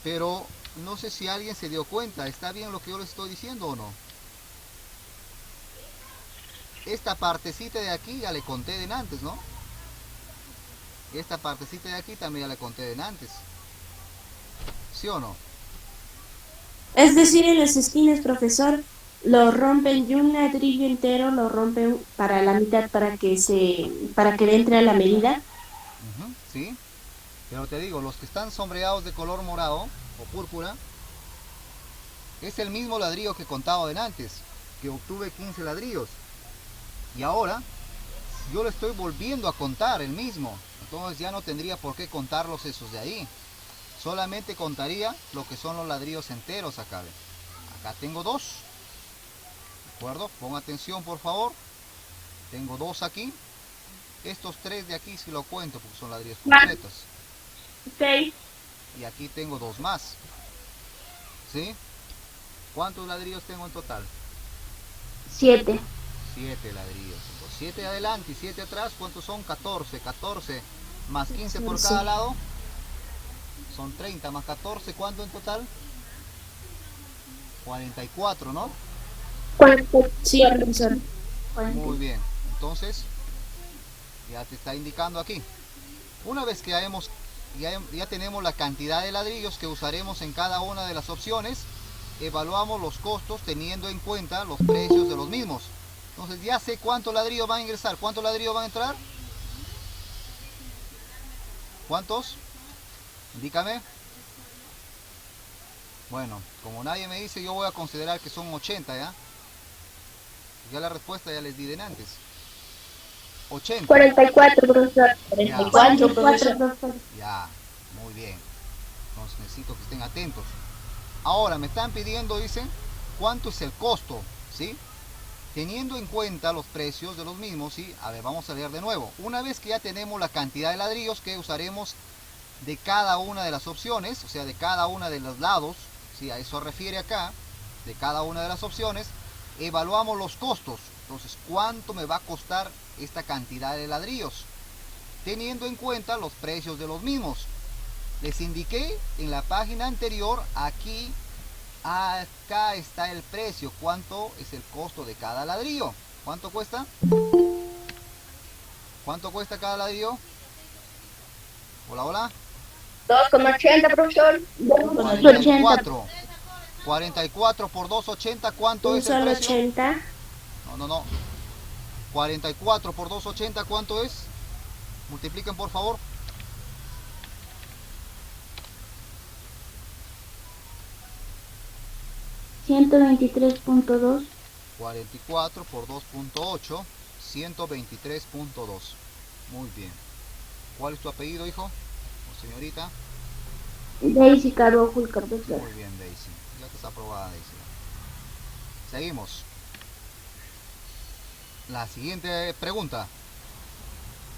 Pero no sé si alguien se dio cuenta. ¿Está bien lo que yo les estoy diciendo o no? Esta partecita de aquí ya le conté de antes, ¿no? Esta partecita de aquí también ya le conté de antes. ¿Sí o no? Es decir, en las esquinas, profesor, lo rompen y un ladrillo entero lo rompen para la mitad para que le entre a la medida. Sí. Pero te digo, los que están sombreados de color morado o púrpura, es el mismo ladrillo que contaba de antes, que obtuve 15 ladrillos. Y ahora, yo le estoy volviendo a contar el mismo. Entonces ya no tendría por qué contarlos esos de ahí. Solamente contaría lo que son los ladrillos enteros acá. ¿Ven? Acá tengo 2. ¿De acuerdo? Pon atención, por favor. Tengo 2 aquí. Estos 3 de aquí si lo cuento porque son ladrillos completos. 6. Y aquí tengo 2 más. ¿Sí? ¿Cuántos ladrillos tengo en total? 7. 7 ladrillos. 7 adelante y 7 atrás. ¿Cuántos son? 14. 14 más 15 por cada lado. Son 30 más 14. ¿Cuánto en total? 44, ¿no? Sí, profesor. Muy bien. Entonces, ya te está indicando aquí. Una vez que ya tenemos la cantidad de ladrillos que usaremos en cada una de las opciones, evaluamos los costos teniendo en cuenta los precios de los mismos. Entonces ya sé cuántos ladrillos van a ingresar. ¿Cuántos ladrillos van a entrar? ¿Cuántos? Indícame. Bueno, como nadie me dice, yo voy a considerar que son 80, ¿ya? Ya la respuesta ya les di de antes. 80. 44, profesor. Ya. 44, profesor. Ya, muy bien. Entonces necesito que estén atentos. Ahora me están pidiendo, dicen, ¿cuánto es el costo? ¿Sí? Teniendo en cuenta los precios de los mismos, ¿sí? A ver, vamos a leer de nuevo. Una vez que ya tenemos la cantidad de ladrillos que usaremos de cada una de las opciones, o sea, de cada una de los lados, ¿sí? A eso refiere acá, de cada una de las opciones, evaluamos los costos. Entonces, ¿cuánto me va a costar esta cantidad de ladrillos? Teniendo en cuenta los precios de los mismos. Les indiqué en la página anterior, aquí, acá está el precio. ¿Cuánto es el costo de cada ladrillo? ¿Cuánto cuesta? ¿Cuánto cuesta cada ladrillo? Hola, hola. 2,80, profesor. 44. 44 por 2,80, ¿cuánto Un es el solo precio? 80. No. 44 por 2,80, ¿cuánto es? Multipliquen, por favor. $123.2. 44 por 2.8, 123.2. Muy bien. ¿Cuál es tu apellido, hijo? O señorita. Daisy Carvajal, profesor. Muy bien, Daisy. Ya que está aprobada, Daisy. Seguimos. La siguiente pregunta.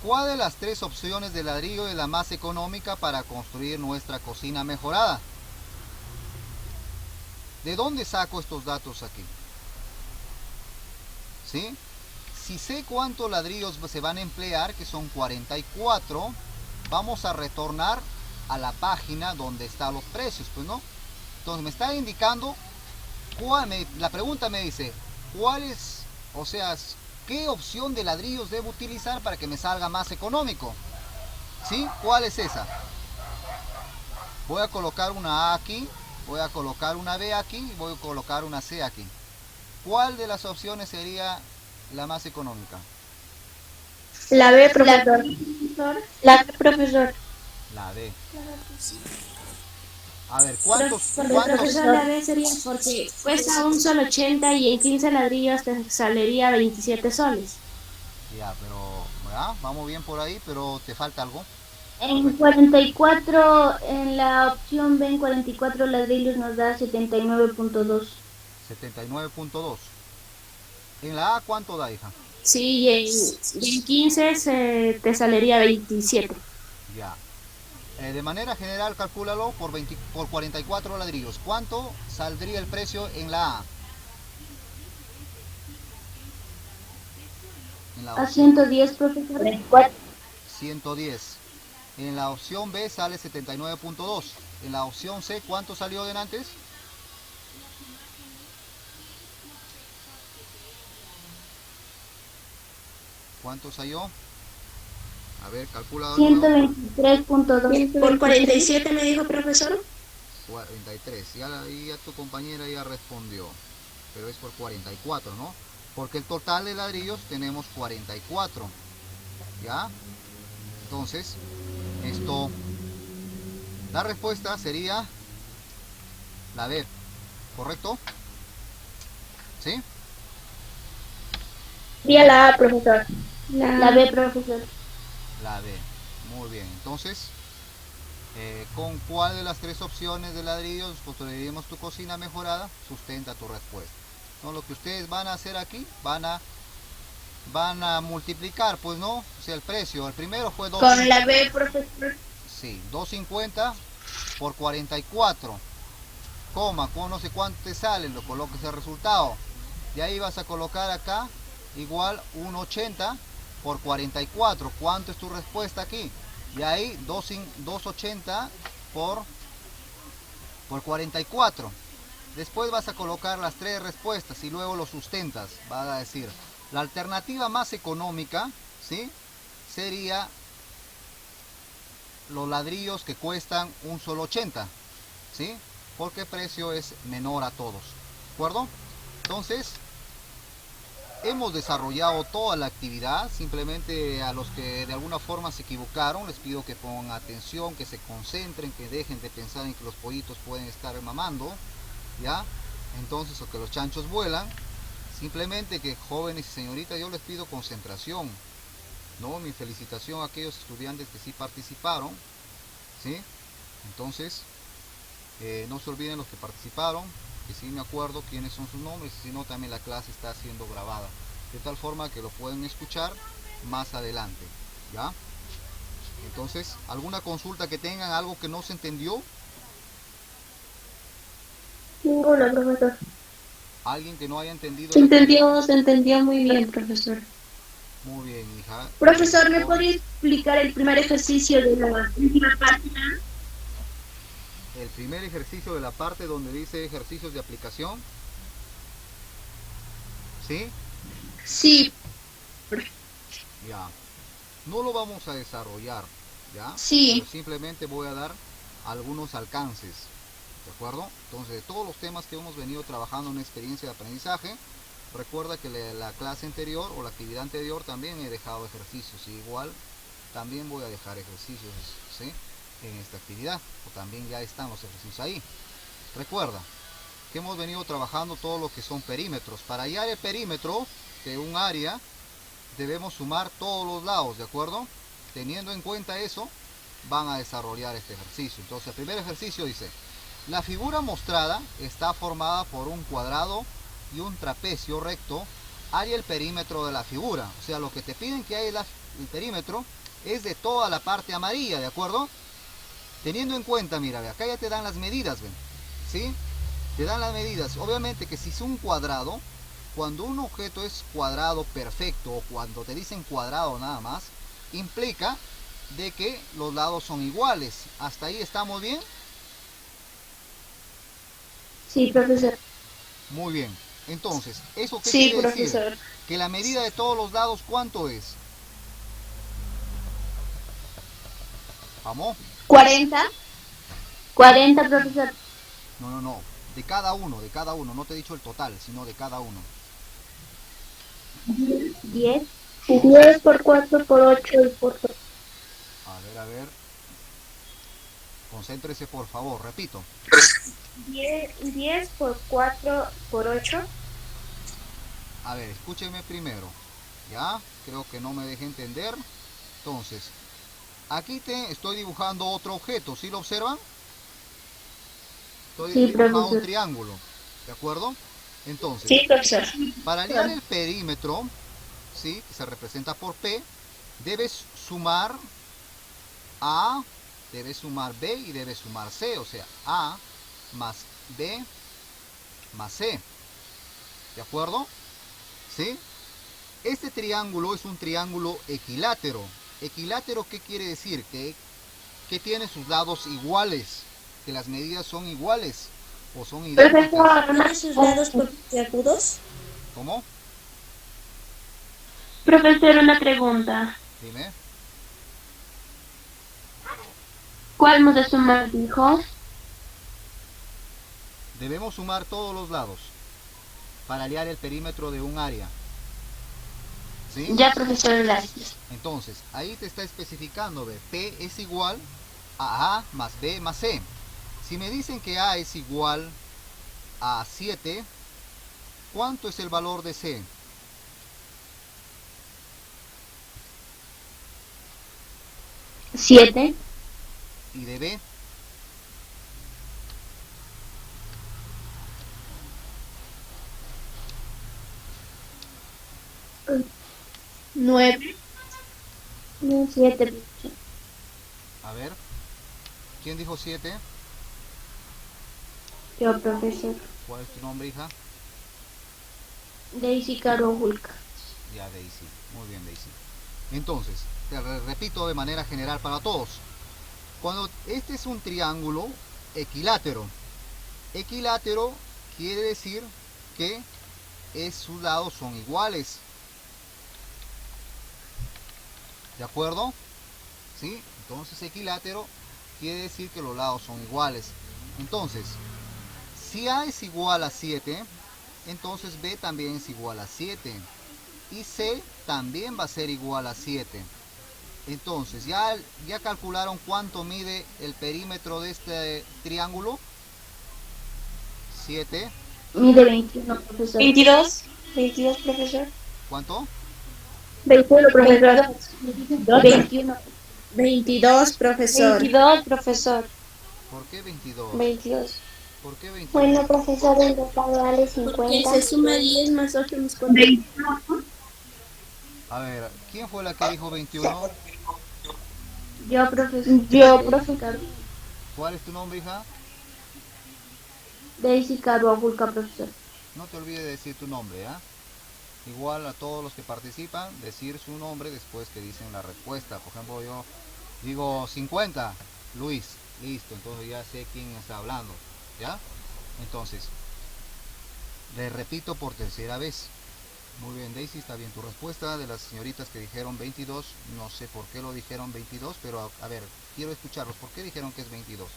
¿Cuál de las tres opciones de ladrillo es la más económica para construir nuestra cocina mejorada? ¿De dónde saco estos datos aquí? ¿Sí? Si sé cuántos ladrillos se van a emplear, que son 44, vamos a retornar a la página donde están los precios, pues, ¿no? Entonces me está indicando, la pregunta me dice, ¿cuál es, o sea, qué opción de ladrillos debo utilizar para que me salga más económico? ¿Sí? ¿Cuál es esa? Voy a colocar una A aquí, voy a colocar una B aquí y voy a colocar una C aquí. ¿Cuál de las opciones sería la más económica? La B, profesor. La B, profesor. La B. A ver, ¿cuántos? Profesor, la B sería porque cuesta un solo 80 y en 15 ladrillos te saldría 27 soles. Ya, pero ¿verdad? Vamos bien por ahí, pero te falta algo. En 44, en la opción B, en 44 ladrillos nos da 79.2. 79.2. ¿En la A cuánto da, hija? Sí, y en 15 te saldría 27. Ya. De manera general, calcúlalo por 44 ladrillos. ¿Cuánto saldría el precio en la A? En la A 110, profesor. 110. En la opción B sale 79.2. En la opción C, ¿cuánto salió de antes? ¿Cuánto salió? A ver, calcula. 123.2. Por 47 me dijo, profesor. 43. Ahí ya tu compañera ya respondió. Pero es por 44, ¿no? Porque el total de ladrillos tenemos 44. ¿Ya? Entonces, la respuesta sería la B. ¿Correcto? ¿Sí? Sería la A, profesor. La B, profesor. La B. Muy bien. Entonces, ¿con cuál de las tres opciones de ladrillos construiremos tu cocina mejorada? Sustenta tu respuesta. Entonces, lo que ustedes van a hacer aquí, van a multiplicar, pues, ¿no? O sea, el precio. El primero fue 2. Con la B, profesor. Sí, 2.50 por 44. Coma, no sé cuánto te sale, lo colocas el resultado. Y ahí vas a colocar acá igual 1.80 por 44. ¿Cuánto es tu respuesta aquí? Y ahí 2.80 por 44. Después vas a colocar las tres respuestas y luego lo sustentas. Vas a decir, la alternativa más económica, ¿sí? Sería los ladrillos que cuestan un solo 80, ¿sí? Porque el precio es menor a todos, ¿de acuerdo? Entonces, hemos desarrollado toda la actividad. Simplemente a los que de alguna forma se equivocaron, les pido que pongan atención, que se concentren, que dejen de pensar en que los pollitos pueden estar mamando, ¿ya? Entonces, o que los chanchos vuelan. Simplemente que jóvenes y señoritas, yo les pido concentración, ¿no? Mi felicitación a aquellos estudiantes que sí participaron, ¿sí? Entonces, no se olviden los que participaron, que sí me acuerdo quiénes son sus nombres, si no también la clase está siendo grabada, de tal forma que lo pueden escuchar más adelante, ¿ya? Entonces, ¿alguna consulta que tengan, algo que no se entendió? Ninguna, profesor. ¿Alguien que no haya entendido? Se entendió muy bien, profesor. Muy bien, hija. Profesor, ¿me podría explicar el primer ejercicio de la última página? El primer ejercicio de la parte donde dice ejercicios de aplicación. ¿Sí? Sí. Ya. No lo vamos a desarrollar, ¿ya? Sí. Pero simplemente voy a dar algunos alcances, ¿de acuerdo? Entonces, de todos los temas que hemos venido trabajando en experiencia de aprendizaje, recuerda que la clase anterior o la actividad anterior también he dejado ejercicios, y igual también voy a dejar ejercicios, ¿sí? En esta actividad, o también ya están los ejercicios ahí. Recuerda que hemos venido trabajando todo lo que son perímetros. Para hallar el perímetro de un área debemos sumar todos los lados, ¿de acuerdo? Teniendo en cuenta eso, van a desarrollar este ejercicio. Entonces, el primer ejercicio dice: la figura mostrada está formada por un cuadrado y un trapecio recto. Halla el perímetro de la figura. O sea, lo que te piden que el perímetro es de toda la parte amarilla, ¿de acuerdo? Teniendo en cuenta, mira, ve, acá ya te dan las medidas, ven, ¿sí? Te dan las medidas. Obviamente que si es un cuadrado, cuando un objeto es cuadrado perfecto o cuando te dicen cuadrado nada más, implica de que los lados son iguales. ¿Hasta ahí estamos bien? Sí, profesor. Muy bien. Entonces, ¿eso qué Sí, quiere decir? profesor. Que la medida de todos los lados, ¿cuánto es? ¿Vamos? 40. 40, profesor. No. De cada uno. No te he dicho el total, sino de cada uno. 10. 10 por 4 por 8 y por 2. A ver. Concéntrese, por favor. Repito. 10 por 4 por 8. A ver, escúcheme primero. ¿Ya? Creo que no me dejé entender. Entonces, aquí te estoy dibujando otro objeto. ¿Sí lo observan? Estoy Sí, dibujando profesor. un triángulo. ¿De acuerdo? Entonces, Sí, profesor. para hallar el perímetro, ¿sí? Que se representa por P, debes sumar A, debes sumar B y debes sumar C. O sea, A más B más C. ¿De acuerdo? ¿Sí? Este triángulo es un triángulo equilátero. ¿Equilátero qué quiere decir? Que tiene sus lados iguales, que las medidas son iguales o son idénticas. ¿No sus lados puntiagudos? ¿Cómo? Profesor, una pregunta. Dime. ¿Cuál hemos de sumar, dijo? Debemos sumar todos los lados para hallar el perímetro de un área. ¿Sí? Ya, profesor, gracias. Entonces, ahí te está especificando, ¿ve? P es igual a A más B más C. Si me dicen que A es igual a 7, ¿cuánto es el valor de C? ¿7? ¿Y de B? 9. 7. A ver. ¿Quién dijo 7? Yo, profesor. ¿Cuál es tu nombre, hija? Daisy Caro Julca. Ya, Daisy. Muy bien, Daisy. Entonces, te repito de manera general para todos. Cuando este es un triángulo equilátero. Equilátero quiere decir que sus lados son iguales. ¿De acuerdo? ¿Sí? Entonces equilátero quiere decir que los lados son iguales. Entonces, si A es igual a 7, entonces B también es igual a 7. Y C también va a ser igual a 7. Entonces, ¿ya calcularon cuánto mide el perímetro de este triángulo? 7. Mide 21, profesor. 22. 22, profesor. ¿Cuánto? 21, profesor. 21. 22, profesor. 22, profesor. ¿Por qué 22? 22. ¿Por qué 22? Bueno, profesor, el total vale Porque 50. se suma 10 más 8 más 4. A ver, ¿quién fue la que dijo 21? Yo, profesor. Yo, profesor. ¿Cuál es tu nombre, hija? Daisy Caro Julca, profesor. No te olvides de decir tu nombre, ¿ya? Igual a todos los que participan, decir su nombre después que dicen la respuesta. Por ejemplo, yo digo 50, Luis, listo, entonces ya sé quién está hablando, ¿ya? Entonces, le repito por tercera vez. Muy bien, Daisy, está bien tu respuesta. De las señoritas que dijeron 22, no sé por qué lo dijeron 22, pero a ver, quiero escucharlos. ¿Por qué dijeron que es 22?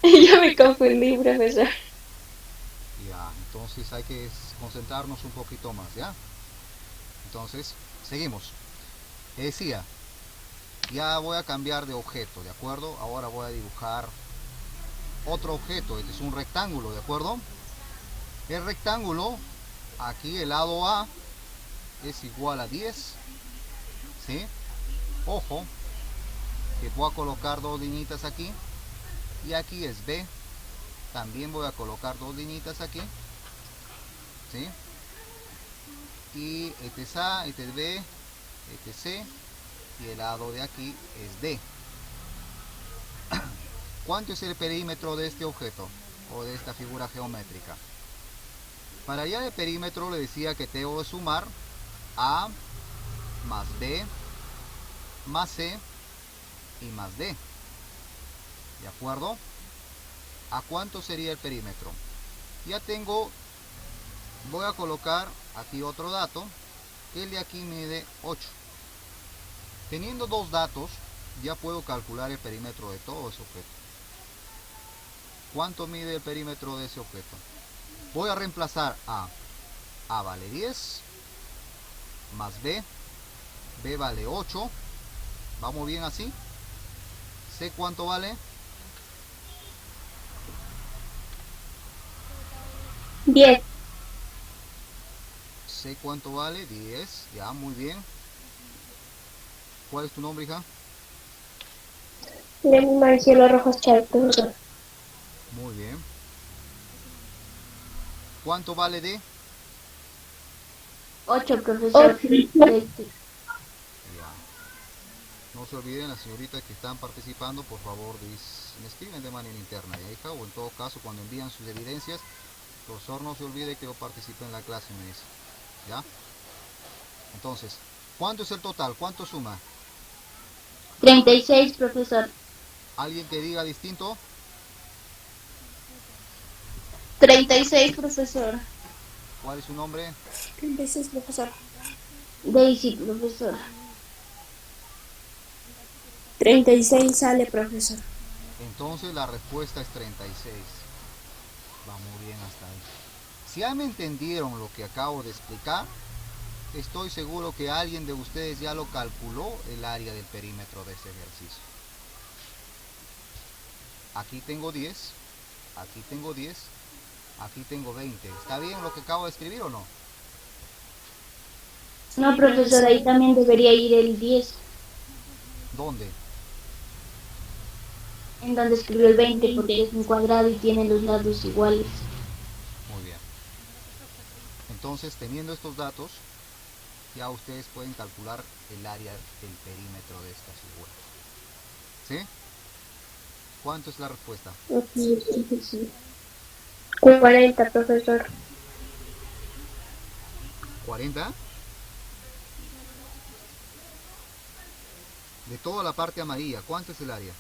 Yo me confundí, profesor. Ya, entonces hay que concentrarnos un poquito más, ¿ya? Entonces, seguimos. Decía, ya voy a cambiar de objeto, ¿de acuerdo? Ahora voy a dibujar otro objeto, este es un rectángulo, ¿de acuerdo? El rectángulo, aquí el lado A es igual a 10, ¿sí? Ojo, que voy a colocar dos liñitas aquí, y aquí es B. También voy a colocar dos liñitas aquí, ¿sí? y este es A, este es B, este es C y el lado de aquí es D. ¿Cuánto es el perímetro de este objeto o de esta figura geométrica? Para allá de perímetro le decía que tengo que sumar A más B más C y más D. ¿De acuerdo? ¿A cuánto sería el perímetro? Ya tengo, voy a colocar aquí otro dato, que el de aquí mide 8. Teniendo dos datos, ya puedo calcular el perímetro de todo ese objeto. ¿Cuánto mide el perímetro de ese objeto? Voy a reemplazar A. A vale 10, más B. B vale 8. ¿Vamos bien así? C, ¿cuánto vale? 10. C, ¿cuánto vale? 10. Ya, muy bien. ¿Cuál es tu nombre, hija? Lenny Marcielo Rojas Chávez, profesor. Muy bien. ¿Cuánto vale D? 8, profesor. 20. Ya. No se olviden, las señoritas que están participando, por favor, me escriben de manera interna, ¿ya, hija? O en todo caso, cuando envían sus evidencias, profesor, no se olvide que yo participé en la clase, me dice. ¿Ya? Entonces, ¿cuánto es el total? ¿Cuánto suma? 36, profesor. ¿Alguien que diga distinto? 36, profesor. ¿Cuál es su nombre? 36, profesor. Daisy, profesor. 36 sale, profesor. Entonces la respuesta es 36. Vamos bien hasta ahí. Si ya me entendieron lo que acabo de explicar, estoy seguro que alguien de ustedes ya lo calculó el área del perímetro de ese ejercicio. Aquí tengo 10, aquí tengo 10, aquí tengo 20. ¿Está bien lo que acabo de escribir o no? No, profesor, ahí también debería ir el 10, ¿Dónde? en donde escribió el 20, porque es un cuadrado y tiene los lados iguales. Muy bien. Entonces, teniendo estos datos, ya ustedes pueden calcular el área del perímetro de esta figura. ¿Sí? ¿Cuánto es la respuesta? 40, profesor. 40. De toda la parte amarilla, ¿cuánto es el área?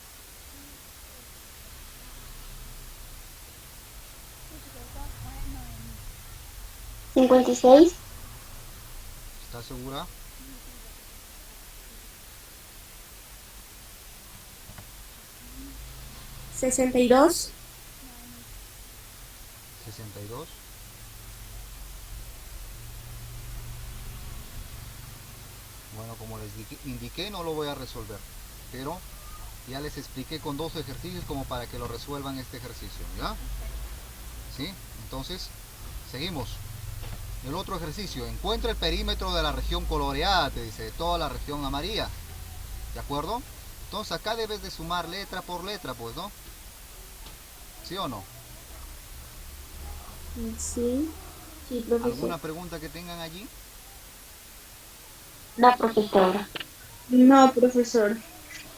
¿56? ¿Estás segura? ¿62? 62. Bueno, como les indiqué, no lo voy a resolver, pero ya les expliqué con dos ejercicios como para que lo resuelvan este ejercicio, ¿ya? ¿Sí? Entonces, seguimos. El otro ejercicio, encuentra el perímetro de la región coloreada, te dice, de toda la región amarilla, ¿de acuerdo? Entonces acá debes de sumar letra por letra, pues, ¿no? ¿Sí o no? Sí. Sí, profesor. ¿Alguna pregunta que tengan allí? No, profesor. No, profesor.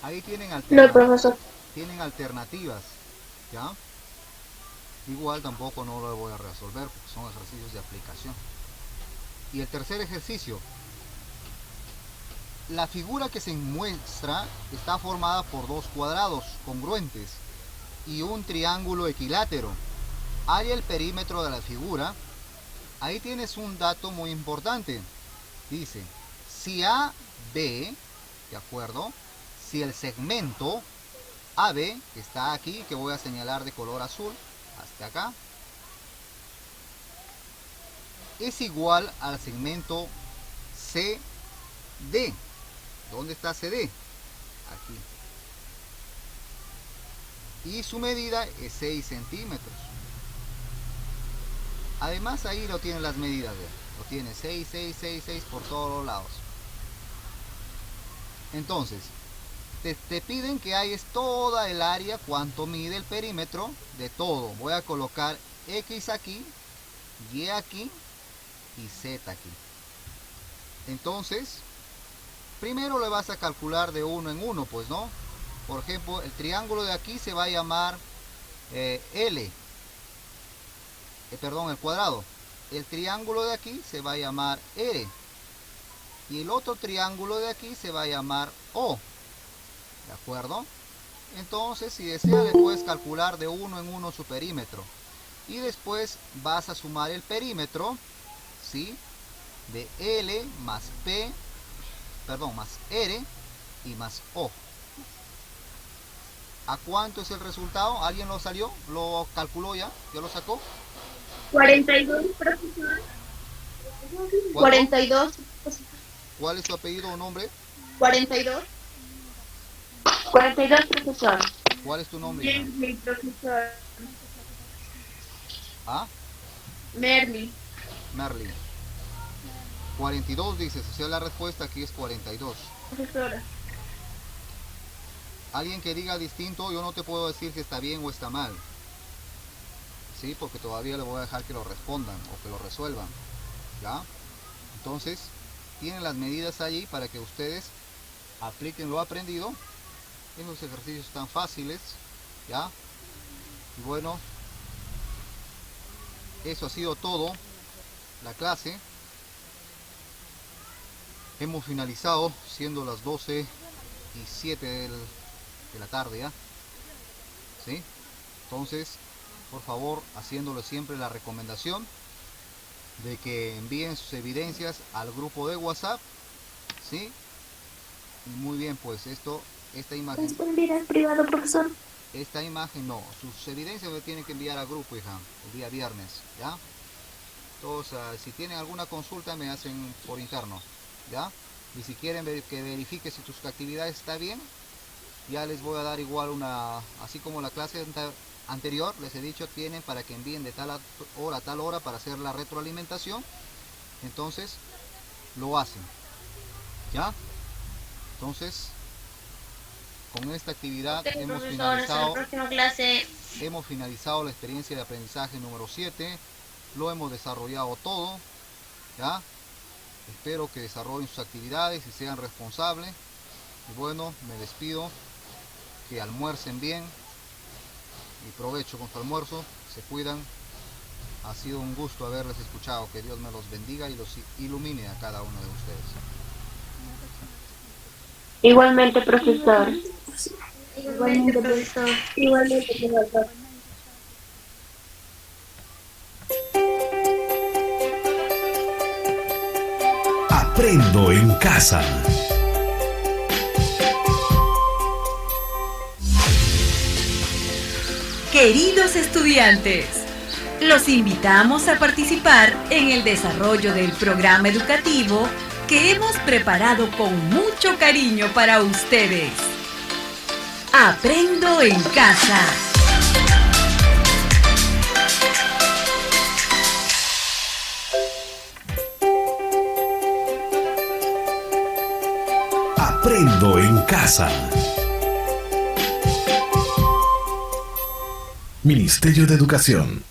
Ahí tienen No, profesor. alternativas, ¿ya? Igual tampoco no lo voy a resolver porque son ejercicios de aplicación. Y el tercer ejercicio, la figura que se muestra está formada por dos cuadrados congruentes y un triángulo equilátero. Halla el perímetro de la figura. Ahí tienes un dato muy importante. Dice, si AB, ¿de acuerdo? Si el segmento AB, que está aquí, que voy a señalar de color azul, hasta acá, es igual al segmento CD. ¿Dónde está CD? Aquí. Y su medida es 6 centímetros. Además ahí lo tienen las medidas, ¿ve? Lo tiene 6, 6, 6, 6 por todos los lados. Entonces, te piden que halles toda el área, cuánto mide el perímetro de todo. Voy a colocar X aquí, Y aquí y Z aquí. Entonces, primero le vas a calcular de uno en uno, pues, ¿no? Por ejemplo, el triángulo de aquí se va a llamar L. Perdón, el cuadrado. El triángulo de aquí se va a llamar R. Y el otro triángulo de aquí se va a llamar O. ¿De acuerdo? Entonces, si deseas, le puedes calcular de uno en uno su perímetro. Y después vas a sumar el perímetro, ¿sí? De L más más R y más O. ¿A cuánto es el resultado? ¿Alguien lo salió? ¿Lo calculó ya? ¿Ya lo sacó? 42, profesor. 42. ¿Cuál es tu apellido o nombre? 42. 42, profesor. ¿Cuál es tu nombre, hija? Merly, profesor. ¿Ah? Merly. Merly. 42 dices, o sea, la respuesta aquí es 42. Profesora. Alguien que diga distinto, yo no te puedo decir si está bien o está mal. ¿Sí? Porque todavía le voy a dejar que lo respondan o que lo resuelvan. ¿Ya? Entonces, tienen las medidas allí para que ustedes apliquen lo aprendido. Esos ejercicios tan fáciles. ¿Ya? Y bueno, eso ha sido todo. La clase. Hemos finalizado, siendo las 12:07 de la tarde, ¿ya? ¿Sí? Entonces, por favor, haciéndole siempre la recomendación de que envíen sus evidencias al grupo de WhatsApp, ¿sí? Y muy bien, pues esta imagen... ¿Puedes enviar al privado, profesor? Esta imagen no, sus evidencias me tienen que enviar al grupo, hija, el día viernes, ¿ya? Entonces, si tienen alguna consulta, me hacen por interno, ¿ya? Y si quieren que verifique si tus actividades está bien, ya les voy a dar igual así como la clase anterior, les he dicho, tienen para que envíen de tal hora a tal hora para hacer la retroalimentación. Entonces, lo hacen, ¿ya? Entonces, con esta actividad hemos finalizado la experiencia de aprendizaje número 7, lo hemos desarrollado todo, ¿ya? Espero que desarrollen sus actividades y sean responsables. Y bueno, me despido, que almuercen bien y provecho con su almuerzo, se cuidan. Ha sido un gusto haberles escuchado, que Dios me los bendiga y los ilumine a cada uno de ustedes. Igualmente, profesor. Igualmente, profesor. Igualmente, profesor. Aprendo en casa. Queridos estudiantes, los invitamos a participar en el desarrollo del programa educativo que hemos preparado con mucho cariño para ustedes. Aprendo en casa. Aprendo en casa. Ministerio de Educación.